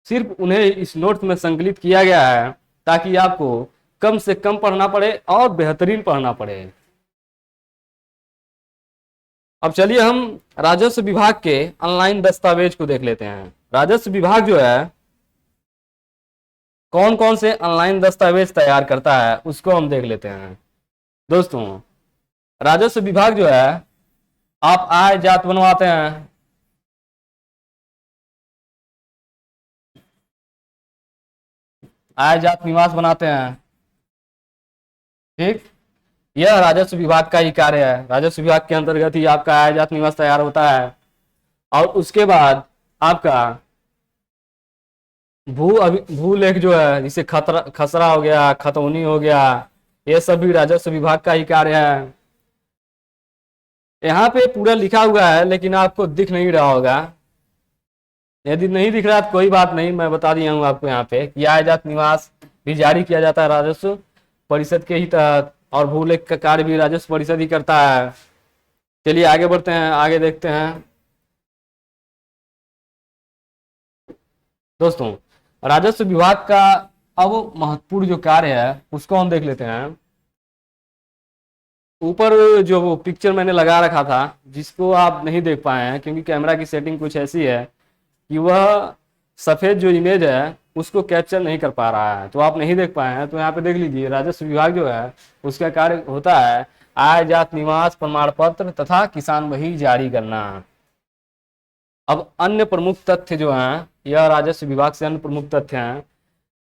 सिर्फ उन्हें इस नोट्स में संकलित किया गया है, ताकि आपको कम से कम पढ़ना पड़े और बेहतरीन पढ़ना पड़े। अब चलिए हम राजस्व विभाग के ऑनलाइन दस्तावेज को देख लेते हैं। राजस्व विभाग जो है कौन कौन से ऑनलाइन दस्तावेज तैयार करता है उसको हम देख लेते हैं। दोस्तों राजस्व विभाग जो है आप आय जात बनवाते हैं, आय जात निवास बनाते हैं। ठीक, यह राजस्व विभाग का ही कार्य है। राजस्व विभाग के अंतर्गत ही आपका आय जात निवास तैयार होता है। और उसके बाद आपका भूलेख जो है, जिसे खसरा हो गया, खतौनी हो गया, ये सब भी राजस्व विभाग का ही कार्य है। यहाँ पे पूरा लिखा हुआ है लेकिन आपको दिख नहीं रहा होगा। यदि नहीं दिख रहा तो कोई बात नहीं, मैं बता दिया हूँ आपको यहाँ पे कि आय जात निवास भी जारी किया जाता है राजस्व परिषद के ही तहत, और भूलेख का कार्य भी राजस्व परिषद ही करता है। चलिए आगे बढ़ते हैं, आगे देखते हैं दोस्तों। राजस्व विभाग का अब महत्वपूर्ण जो कार्य है उसको हम देख लेते हैं। ऊपर जो वो पिक्चर मैंने लगा रखा था, जिसको आप नहीं देख पाए हैं क्योंकि कैमरा की सेटिंग कुछ ऐसी है कि वह सफेद जो इमेज है उसको कैप्चर नहीं कर पा रहा है, तो आप नहीं देख पाए हैं। तो यहाँ पे देख लीजिए, राजस्व विभाग जो है उसका कार्य होता है आय जात निवास प्रमाण पत्र तथा किसान बही जारी करना। अब अन्य प्रमुख तथ्य जो हैं, यह राजस्व विभाग से अन्य प्रमुख तथ्य हैं।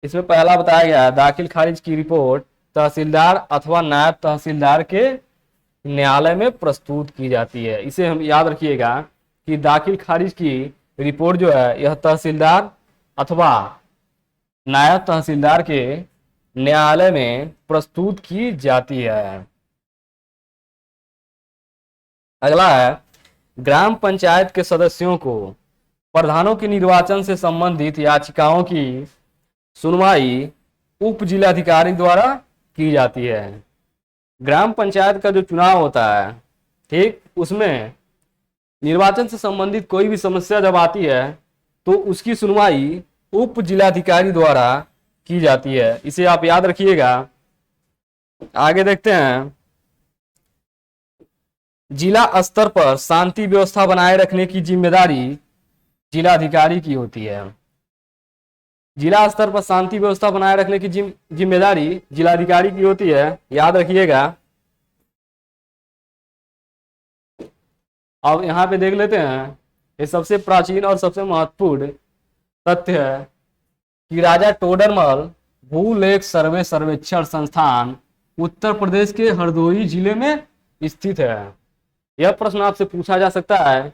इसमें पहला बताया गया है, दाखिल खारिज की रिपोर्ट तहसीलदार अथवा नायब तहसीलदार के न्यायालय में प्रस्तुत की जाती है। इसे हम याद रखिएगा कि दाखिल खारिज की रिपोर्ट जो है यह तहसीलदार अथवा नायब तहसीलदार के न्यायालय में प्रस्तुत की जाती है। अगला है, ग्राम पंचायत के सदस्यों को प्रधानों के निर्वाचन से संबंधित याचिकाओं की सुनवाई उप जिलाधिकारी द्वारा की जाती है। ग्राम पंचायत का जो चुनाव होता है, ठीक, उसमें निर्वाचन से संबंधित कोई भी समस्या जब आती है तो उसकी सुनवाई उप जिलाधिकारी द्वारा की जाती है। इसे आप याद रखिएगा। आगे देखते हैं, जिला स्तर पर शांति व्यवस्था बनाए रखने की जिम्मेदारी जिलाधिकारी की होती है। जिला स्तर पर शांति व्यवस्था बनाए रखने की जिम्मेदारी जिलाधिकारी की होती है, याद रखिएगा। अब यहाँ पे देख लेते हैं, ये सबसे प्राचीन और सबसे महत्वपूर्ण तथ्य है कि राजा टोडरमल भूलेख सर्वे सर्वेक्षण संस्थान उत्तर प्रदेश के हरदोई जिले में स्थित है। यह प्रश्न आपसे पूछा जा सकता है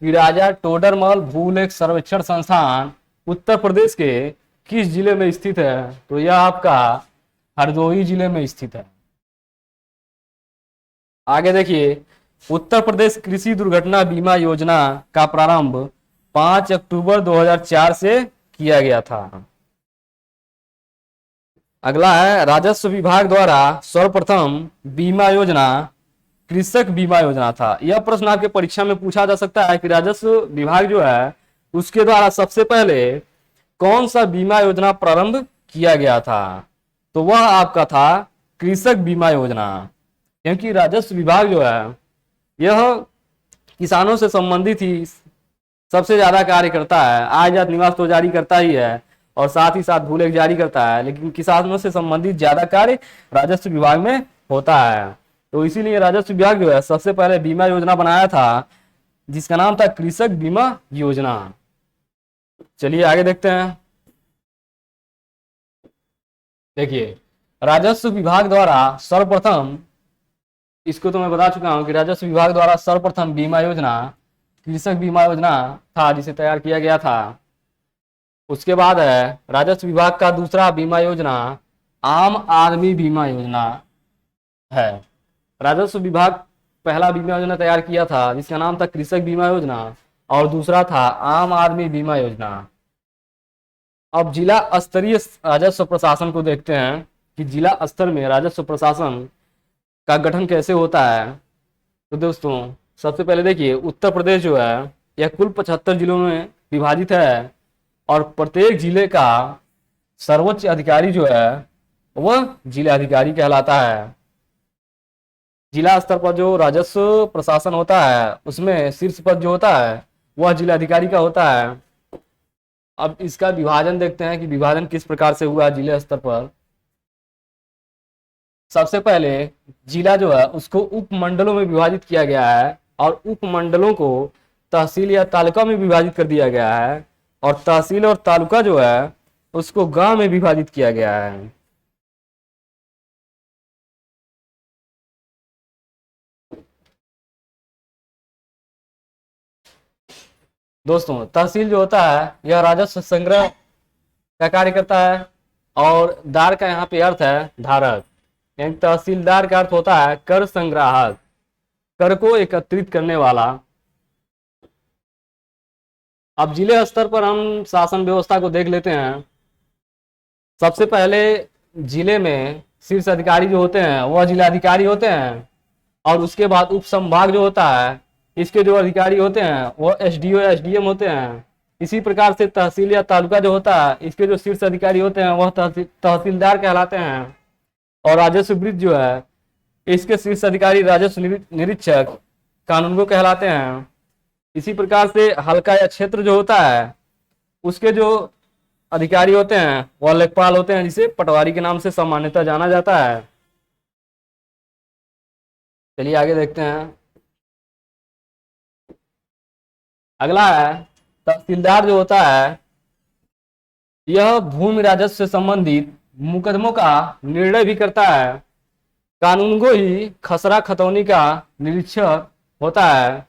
कि राजा टोडरमल भूलेख सर्वेक्षण संस्थान उत्तर प्रदेश के किस जिले में स्थित है, तो यह आपका हरदोई जिले में स्थित है। आगे देखिए, उत्तर प्रदेश कृषि दुर्घटना बीमा योजना का प्रारंभ 5 अक्टूबर 2004 से किया गया था। अगला है, राजस्व विभाग द्वारा सर्वप्रथम बीमा योजना कृषक बीमा योजना था। यह प्रश्न आपके परीक्षा में पूछा जा सकता है कि राजस्व विभाग जो है उसके द्वारा सबसे पहले कौन सा बीमा योजना प्रारंभ किया गया था, तो वह आपका था कृषक बीमा योजना। क्योंकि राजस्व विभाग जो है यह किसानों से संबंधित ही सबसे ज्यादा कार्य करता है। आय जात निवास तो जारी करता ही है और साथ ही साथ भूलेख जारी करता है, लेकिन किसानों से संबंधित ज्यादा कार्य राजस्व विभाग में होता है। तो इसीलिए राजस्व विभाग जो है सबसे पहले बीमा योजना बनाया था जिसका नाम था कृषक बीमा योजना। चलिए आगे देखते हैं। देखिए, राजस्व विभाग द्वारा सर्वप्रथम, इसको तो मैं बता चुका हूं कि राजस्व विभाग द्वारा सर्वप्रथम बीमा योजना कृषक बीमा योजना था जिसे तैयार किया गया था। उसके बाद है राजस्व विभाग का दूसरा बीमा योजना आम आदमी बीमा योजना है। राजस्व विभाग पहला बीमा योजना तैयार किया था जिसका नाम था कृषक बीमा योजना और दूसरा था आम आदमी बीमा योजना। अब जिला स्तरीय राजस्व प्रशासन को देखते हैं कि जिला स्तर में राजस्व प्रशासन का गठन कैसे होता है। तो दोस्तों सबसे पहले देखिए, उत्तर प्रदेश जो है यह कुल 75 जिलों में विभाजित है और प्रत्येक जिले का सर्वोच्च अधिकारी जो है वह जिलाधिकारी कहलाता है। जिला स्तर पर जो राजस्व प्रशासन होता है उसमें शीर्ष पद जो होता है वह जिलाधिकारी का होता है। अब इसका विभाजन देखते हैं कि विभाजन किस प्रकार से हुआ जिला स्तर पर। सबसे पहले जिला जो है उसको उपमंडलों में विभाजित किया गया है और उपमंडलों को तहसील या तालुका में विभाजित कर दिया गया है, और तहसील और तालुका जो है उसको गांव में विभाजित किया गया है। दोस्तों तहसील जो होता है यह राजस्व संग्रह का कार्य करता है, और दार का यहाँ पे अर्थ है धारक, यानी तहसीलदार का अर्थ होता है कर संग्राहक, कर को एकत्रित करने वाला। अब जिले स्तर पर हम शासन व्यवस्था को देख लेते हैं। सबसे पहले जिले में शीर्ष अधिकारी जो होते हैं वह जिलाधिकारी होते हैं, और उसके बाद उप संभाग जो होता है इसके जो अधिकारी होते हैं वह एसडीओ या एसडीएम होते हैं। इसी प्रकार से तहसील या तालुका जो होता है इसके जो शीर्ष अधिकारी होते हैं वह तहसीलदार कहलाते हैं। और राजस्व वृत्त जो है इसके शीर्ष अधिकारी राजस्व निरीक्षक कानूनगो कहलाते हैं। इसी प्रकार से हल्का या क्षेत्र जो होता है उसके जो अधिकारी होते हैं वह लेखपाल होते हैं, जिसे पटवारी के नाम से सामान्यतः जाना जाता है। चलिए आगे देखते हैं। अगला है तहसीलदार जो होता है यह भूमि राजस्व से संबंधित मुकदमों का निर्णय भी करता है। कानूनगो ही खसरा खतौनी का निरीक्षक होता है।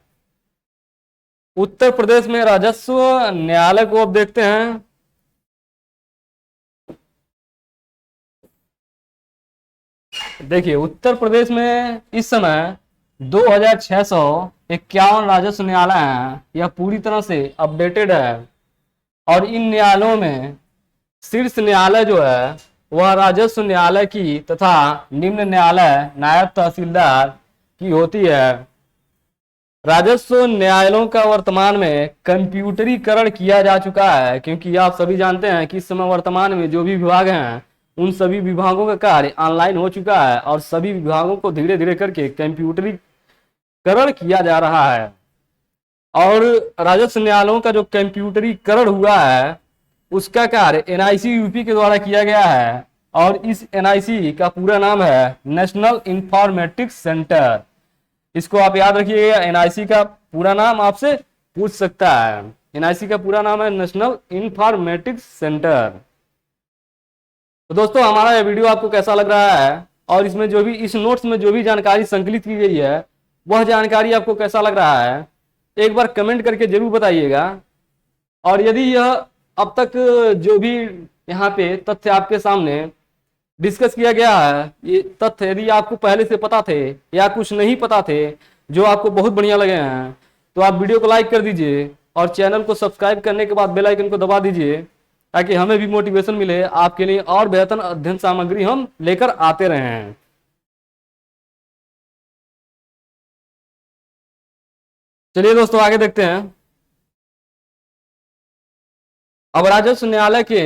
उत्तर प्रदेश में राजस्व न्यायालय को अब देखते हैं। देखिए उत्तर प्रदेश में इस समय 2651 राजस्व न्यायालय हैं। यह पूरी तरह से अपडेटेड है, और इन न्यायालयों में शीर्ष न्यायालय जो है वह राजस्व न्यायालय की तथा निम्न न्यायालय नायब तहसीलदार की होती है। राजस्व न्यायालयों का वर्तमान में कंप्यूटरीकरण किया जा चुका है, क्योंकि आप सभी जानते हैं कि इस समय वर्तमान में जो भी विभाग हैं उन सभी विभागों का कार्य ऑनलाइन हो चुका है, और सभी विभागों को धीरे धीरे करके कंप्यूटरीकरण किया जा रहा है। और राजस्व न्यायालयों का जो कंप्यूटरीकरण हुआ है उसका कार्य एनआईसी यूपी के द्वारा किया गया है, और इस एनआईसी का पूरा नाम है नेशनल इंफॉर्मेटिक्स सेंटर। इसको आप याद रखिएगा, एनआईसी का पूरा नाम आपसे पूछ सकता है। एनआईसी का पूरा नाम है नेशनल इंफॉर्मेटिक्स सेंटर। तो दोस्तों हमारा यह वीडियो आपको कैसा लग रहा है, और इसमें जो भी इस नोट्स में जो भी जानकारी संकलित की गई है वह जानकारी आपको कैसा लग रहा है, एक बार कमेंट करके जरूर बताइएगा। और यदि यह अब तक जो भी यहाँ पे तथ्य आपके सामने डिस्कस किया गया है, ये तथ्य यदि आपको पहले से पता थे या कुछ नहीं पता थे जो आपको बहुत बढ़िया लगे हैं, तो आप वीडियो को लाइक कर दीजिए, और चैनल को सब्सक्राइब करने के बाद बेल आइकन को दबा दीजिए, ताकि हमें भी मोटिवेशन मिले आपके लिए और बेहतर अध्ययन सामग्री हम लेकर आते रहें। चलिए दोस्तों आगे देखते हैं। अब राजस्व न्यायालय के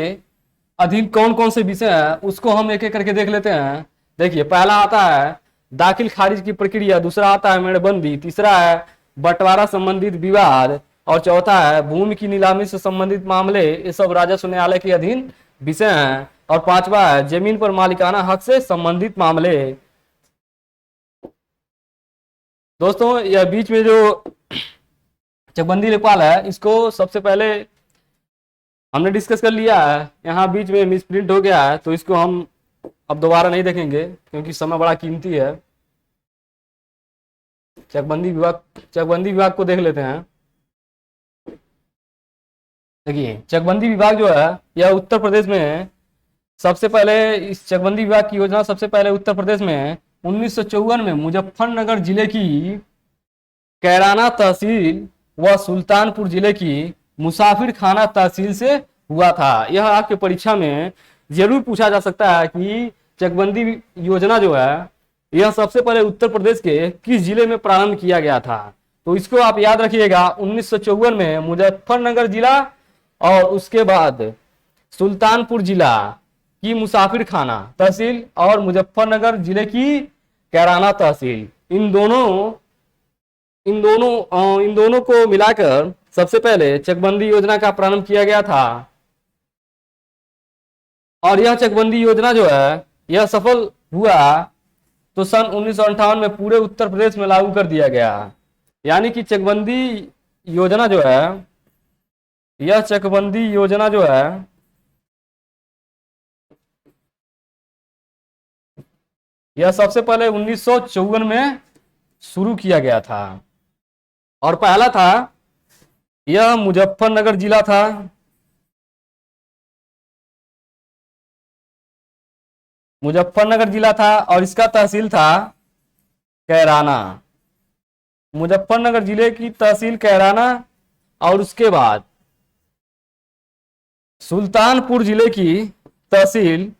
अधीन कौन कौन से विषय हैं उसको हम एक एक करके देख लेते हैं। देखिए पहला आता है दाखिल खारिज की प्रक्रिया, दूसरा आता है मेड़बंदी, तीसरा है बंटवारा संबंधित विवाद, और चौथा है भूमि की नीलामी से संबंधित मामले। ये सब राजस्व न्यायालय के अधीन विषय हैं। और पांचवा है जमीन पर मालिकाना हक से संबंधित मामले। दोस्तों यह बीच में जो चकबंदी लेखपाल है इसको सबसे पहले हमने डिस्कस कर लिया है, यहाँ बीच में मिसप्रिंट हो गया है, तो इसको हम अब दोबारा नहीं देखेंगे क्योंकि समय बड़ा कीमती है। चकबंदी विभाग को देख लेते हैं। देखिए चकबंदी विभाग जो है यह उत्तर प्रदेश में सबसे पहले, इस चकबंदी विभाग की योजना सबसे पहले उत्तर प्रदेश में 1954 में मुजफ्फरनगर जिले की कैराना तहसील व सुल्तानपुर जिले की मुसाफिर खाना तहसील से हुआ था। यह आपके परीक्षा में जरूर पूछा जा सकता है कि चकबंदी योजना जो है यह सबसे पहले उत्तर प्रदेश के किस जिले में प्रारंभ किया गया था। तो इसको आप याद रखिएगा, 1954 में मुजफ्फरनगर जिला और उसके बाद सुल्तानपुर जिला की मुसाफिर खाना तहसील और मुजफ्फरनगर जिले की कैराना तहसील, इन दोनों को मिलाकर सबसे पहले चकबंदी योजना का प्रारंभ किया गया था। और यह चकबंदी योजना जो है यह सफल हुआ तो सन 1958 में पूरे उत्तर प्रदेश में लागू कर दिया गया। यानी कि चकबंदी योजना जो है, यह चकबंदी योजना जो है यह सबसे पहले 1954 में शुरू किया गया था और पहला था, यह मुजफ्फरनगर जिला था। मुजफ्फरनगर जिला था और इसका तहसील था कैराना। मुजफ्फरनगर जिले की तहसील कैराना और उसके बाद सुल्तानपुर जिले की तहसील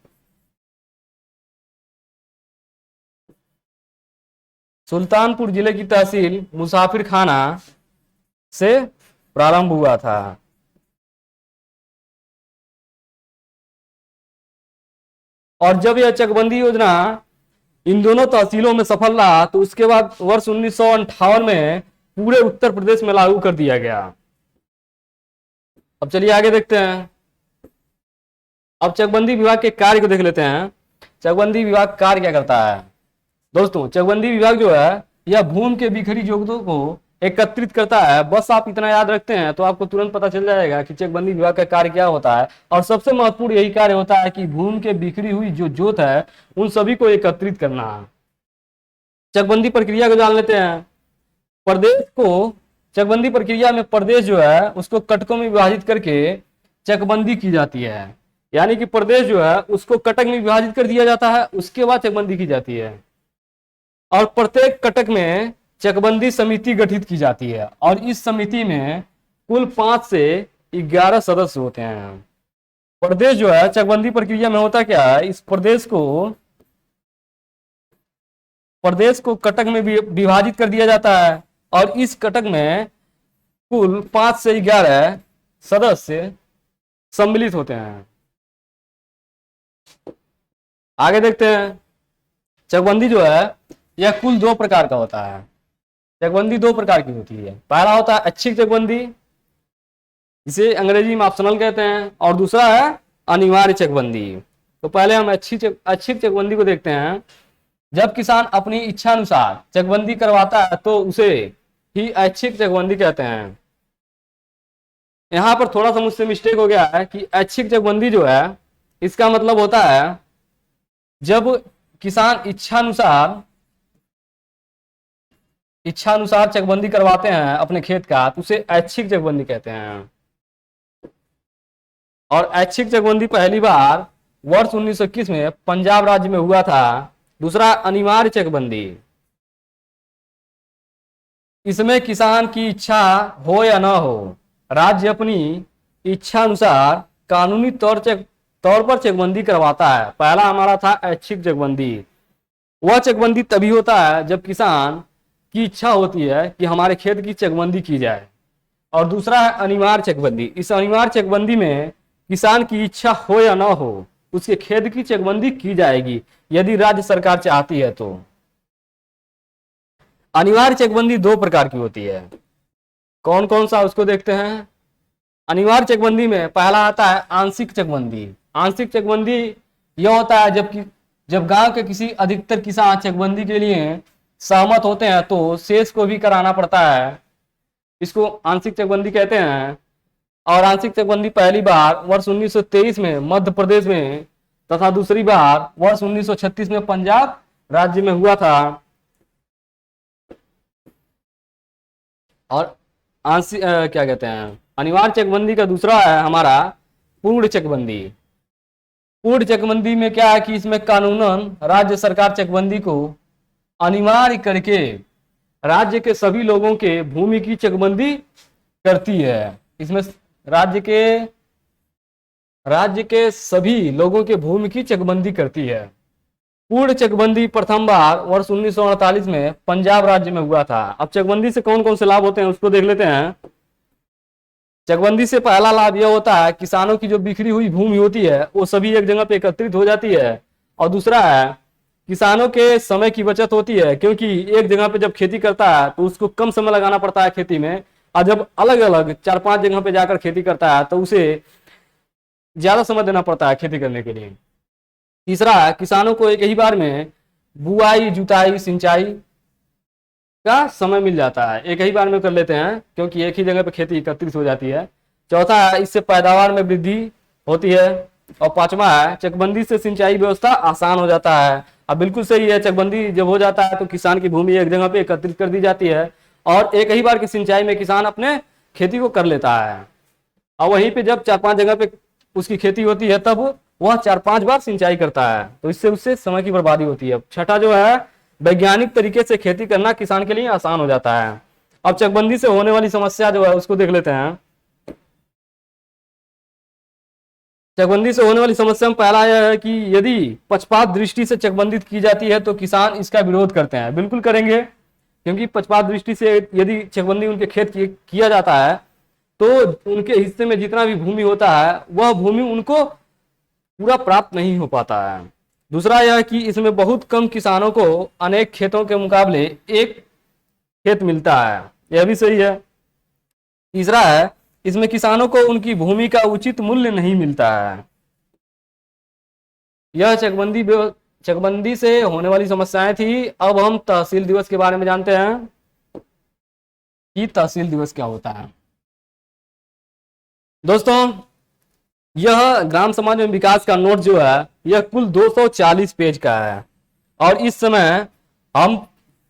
सुल्तानपुर जिले की तहसील मुसाफिर खाना से प्रारंभ हुआ था। और जब यह चकबंदी योजना इन दोनों तहसीलों में सफल रहा तो उसके बाद वर्ष 1958 में पूरे उत्तर प्रदेश में लागू कर दिया गया। अब चलिए आगे देखते हैं। अब चकबंदी विभाग के कार्य को देख लेते हैं। चकबंदी विभाग कार्य क्या करता है? दोस्तों, चकबंदी विभाग जो है यह भूमि के बिखरी जोतों को एकत्रित करता है। बस आप इतना याद रखते हैं तो आपको तुरंत पता चल जाएगा कि चकबंदी विभाग का कार्य क्या होता है। और सबसे महत्वपूर्ण यही कार्य होता है कि भूमि के बिखरी हुई जो जोत है उन सभी को एकत्रित करना है। चकबंदी प्रक्रिया को जान लेते हैं। प्रदेश को चकबंदी प्रक्रिया में प्रदेश जो है उसको कटकों में विभाजित करके चकबंदी की जाती है। यानी कि प्रदेश जो है उसको कटक में विभाजित कर दिया जाता है, उसके बाद चकबंदी की जाती है। और प्रत्येक कटक में चकबंदी समिति गठित की जाती है और इस समिति में कुल 5 से 11 सदस्य होते हैं। प्रदेश जो है चकबंदी प्रक्रिया में होता क्या है, इस प्रदेश को कटक में विभाजित कर दिया जाता है और इस कटक में कुल 5 से 11 सदस्य सम्मिलित होते हैं। आगे देखते हैं। चकबंदी जो है यह कुल 2 प्रकार का होता है। चकबंदी 2 प्रकार की होती है। पहला होता है ऐच्छिक चकबंदी, इसे अंग्रेजी में ऑप्शनल कहते हैं, और दूसरा है अनिवार्य चकबंदी। तो पहले हम ऐच्छिक चकबंदी को देखते हैं। जब किसान अपनी इच्छा अनुसार चकबंदी करवाता है तो उसे ही ऐच्छिक चकबंदी कहते हैं। यहां पर थोड़ा सा मुझसे मिस्टेक हो गया है कि ऐच्छिक चकबंदी जो है इसका मतलब होता है जब किसान इच्छा अनुसार चकबंदी करवाते हैं अपने खेत का तो उसे ऐच्छिक चकबंदी कहते हैं। और ऐच्छिक चकबंदी पहली बार वर्ष 1921 में पंजाब राज्य में हुआ था। दूसरा अनिवार्य चकबंदी, इसमें किसान की इच्छा हो या ना हो राज्य अपनी इच्छा अनुसार कानूनी तौर पर चकबंदी करवाता है। पहला हमारा था ऐच्छिक चकबंदी। वह चकबंदी तभी होता है जब किसान की इच्छा होती है कि हमारे खेत की चकबंदी की जाए। और दूसरा है अनिवार्य चकबंदी। इस अनिवार्य चकबंदी में किसान की इच्छा हो या ना हो उसके खेत की चकबंदी की जाएगी यदि राज्य सरकार चाहती है तो। अनिवार्य चकबंदी 2 प्रकार की होती है। कौन कौन सा उसको देखते हैं। अनिवार्य चकबंदी में पहला आता है आंशिक चकबंदी। आंशिक चकबंदी यह होता है जब गांव के किसी अधिकतर किसान चकबंदी के लिए सहमत होते हैं तो शेष को भी कराना पड़ता है, इसको आंशिक चकबंदी कहते हैं। और आंशिक चकबंदी पहली बार वर्ष 1923 में मध्य प्रदेश में तथा दूसरी बार वर्ष 1936 में पंजाब राज्य में हुआ था। और क्या कहते हैं, अनिवार्य चकबंदी का दूसरा है हमारा पूर्ण चकबंदी। पूर्ण चकबंदी में क्या है कि इसमें कानूनन राज्य सरकार चकबंदी को अनिवार्य करके राज्य के सभी लोगों के भूमि की चकबंदी करती है। इसमें राज्य के सभी लोगों के भूमि की चकबंदी करती है। पूर्ण चकबंदी प्रथम बार वर्ष 1948 में पंजाब राज्य में हुआ था। अब चकबंदी से कौन कौन से लाभ होते हैं उसको देख लेते हैं। चकबंदी से पहला लाभ यह होता है किसानों की जो बिखरी हुई भूमि होती है वो सभी एक जगह पे एकत्रित हो जाती है। और दूसरा है किसानों के समय की बचत होती है, क्योंकि एक जगह पे जब खेती करता है तो उसको कम समय लगाना पड़ता है खेती में, और जब अलग अलग 4-5 जगह पे जाकर खेती करता है तो उसे ज्यादा समय देना पड़ता है खेती करने के लिए। तीसरा, किसानों को एक ही बार में बुआई, जुताई, सिंचाई का समय मिल जाता है, एक ही बार में कर लेते हैं क्योंकि एक ही जगह पे खेती एकत्रित हो जाती है। चौथा, इससे पैदावार में वृद्धि होती है। और पांचवा है चकबंदी से सिंचाई व्यवस्था आसान हो जाता है। अब बिल्कुल सही है, चकबंदी जब हो जाता है तो किसान की भूमि एक जगह पे एकत्रित कर दी जाती है और एक ही बार की सिंचाई में किसान अपने खेती को कर लेता है। और वहीं पे जब 4-5 जगह पे उसकी खेती होती है तब वह 4-5 बार सिंचाई करता है, तो इससे उससे समय की बर्बादी होती है। छठा जो है वैज्ञानिक तरीके से खेती करना किसान के लिए आसान हो जाता है। अब चकबंदी से होने वाली समस्या जो है उसको देख लेते हैं। चकबंदी से होने वाली समस्या में पहला यह है कि यदि पक्षपात दृष्टि से चकबंदी की जाती है तो किसान इसका विरोध करते हैं। बिल्कुल करेंगे, क्योंकि पक्षपात दृष्टि से यदि चकबंदी उनके खेत किया जाता है तो उनके हिस्से में जितना भी भूमि होता है वह भूमि उनको पूरा प्राप्त नहीं हो पाता है। दूसरा यह कि इसमें बहुत कम किसानों को अनेक खेतों के मुकाबले एक खेत मिलता है, यह भी सही है। तीसरा है इसमें किसानों को उनकी भूमि का उचित मूल्य नहीं मिलता है। यह चकबंदी से होने वाली समस्याएं थी। अब हम तहसील दिवस के बारे में जानते हैं कि तहसील दिवस क्या होता है। दोस्तों यह ग्राम समाज में विकास का नोट जो है यह कुल 240 पेज का है और इस समय हम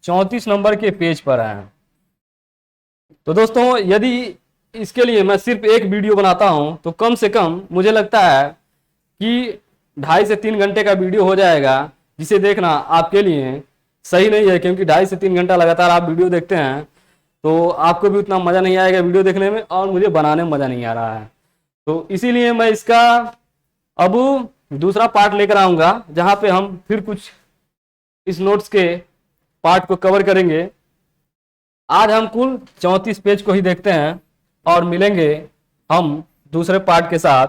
34 नंबर के पेज पर हैं। तो दोस्तों यदि इसके लिए मैं सिर्फ एक वीडियो बनाता हूं तो कम से कम मुझे लगता है कि 2.5 से 3 घंटे का वीडियो हो जाएगा, जिसे देखना आपके लिए सही नहीं है, क्योंकि 2.5 से 3 घंटा लगातार आप वीडियो देखते हैं तो आपको भी उतना मजा नहीं आएगा वीडियो देखने में और मुझे बनाने में मजा नहीं आ रहा है। तो इसीलिए मैं इसका अब दूसरा पार्ट लेकर आऊंगा जहां पे हम फिर कुछ इस नोट्स के पार्ट को कवर करेंगे। आज हम कुल 34 पेज को ही देखते हैं और मिलेंगे हम दूसरे पार्ट के साथ।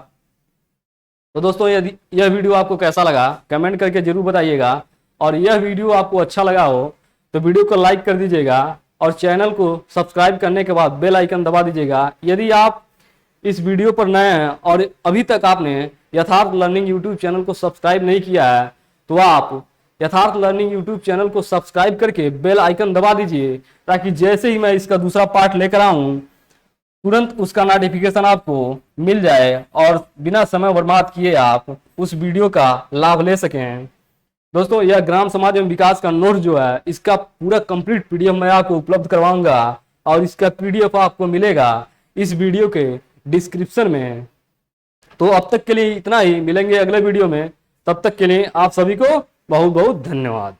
तो दोस्तों यदि यह वीडियो आपको कैसा लगा कमेंट करके जरूर बताइएगा, और यह वीडियो आपको अच्छा लगा हो तो वीडियो को लाइक कर दीजिएगा और चैनल को सब्सक्राइब करने के बाद बेल आइकन दबा दीजिएगा। यदि आप इस वीडियो पर नए हैं और अभी तक आपने यथार्थ लर्निंग यूट्यूब चैनल को सब्सक्राइब नहीं किया है तो आप यथार्थ लर्निंग यूट्यूब चैनल को सब्सक्राइब करके बेल आइकन दबा दीजिए, ताकि जैसे ही मैं इसका दूसरा पार्ट लेकर आऊं तुरंत उसका नोटिफिकेशन आपको मिल जाए और बिना समय बर्बाद किए आप उस वीडियो का लाभ ले सकें। दोस्तों यह ग्राम समाज एवं विकास का नोट जो है इसका पूरा कंप्लीट पीडीएफ मैं आपको उपलब्ध करवाऊंगा और इसका पीडीएफ आपको मिलेगा इस वीडियो के डिस्क्रिप्शन में। तो अब तक के लिए इतना ही, मिलेंगे अगले वीडियो में, तब तक के लिए आप सभी को बहुत बहुत धन्यवाद।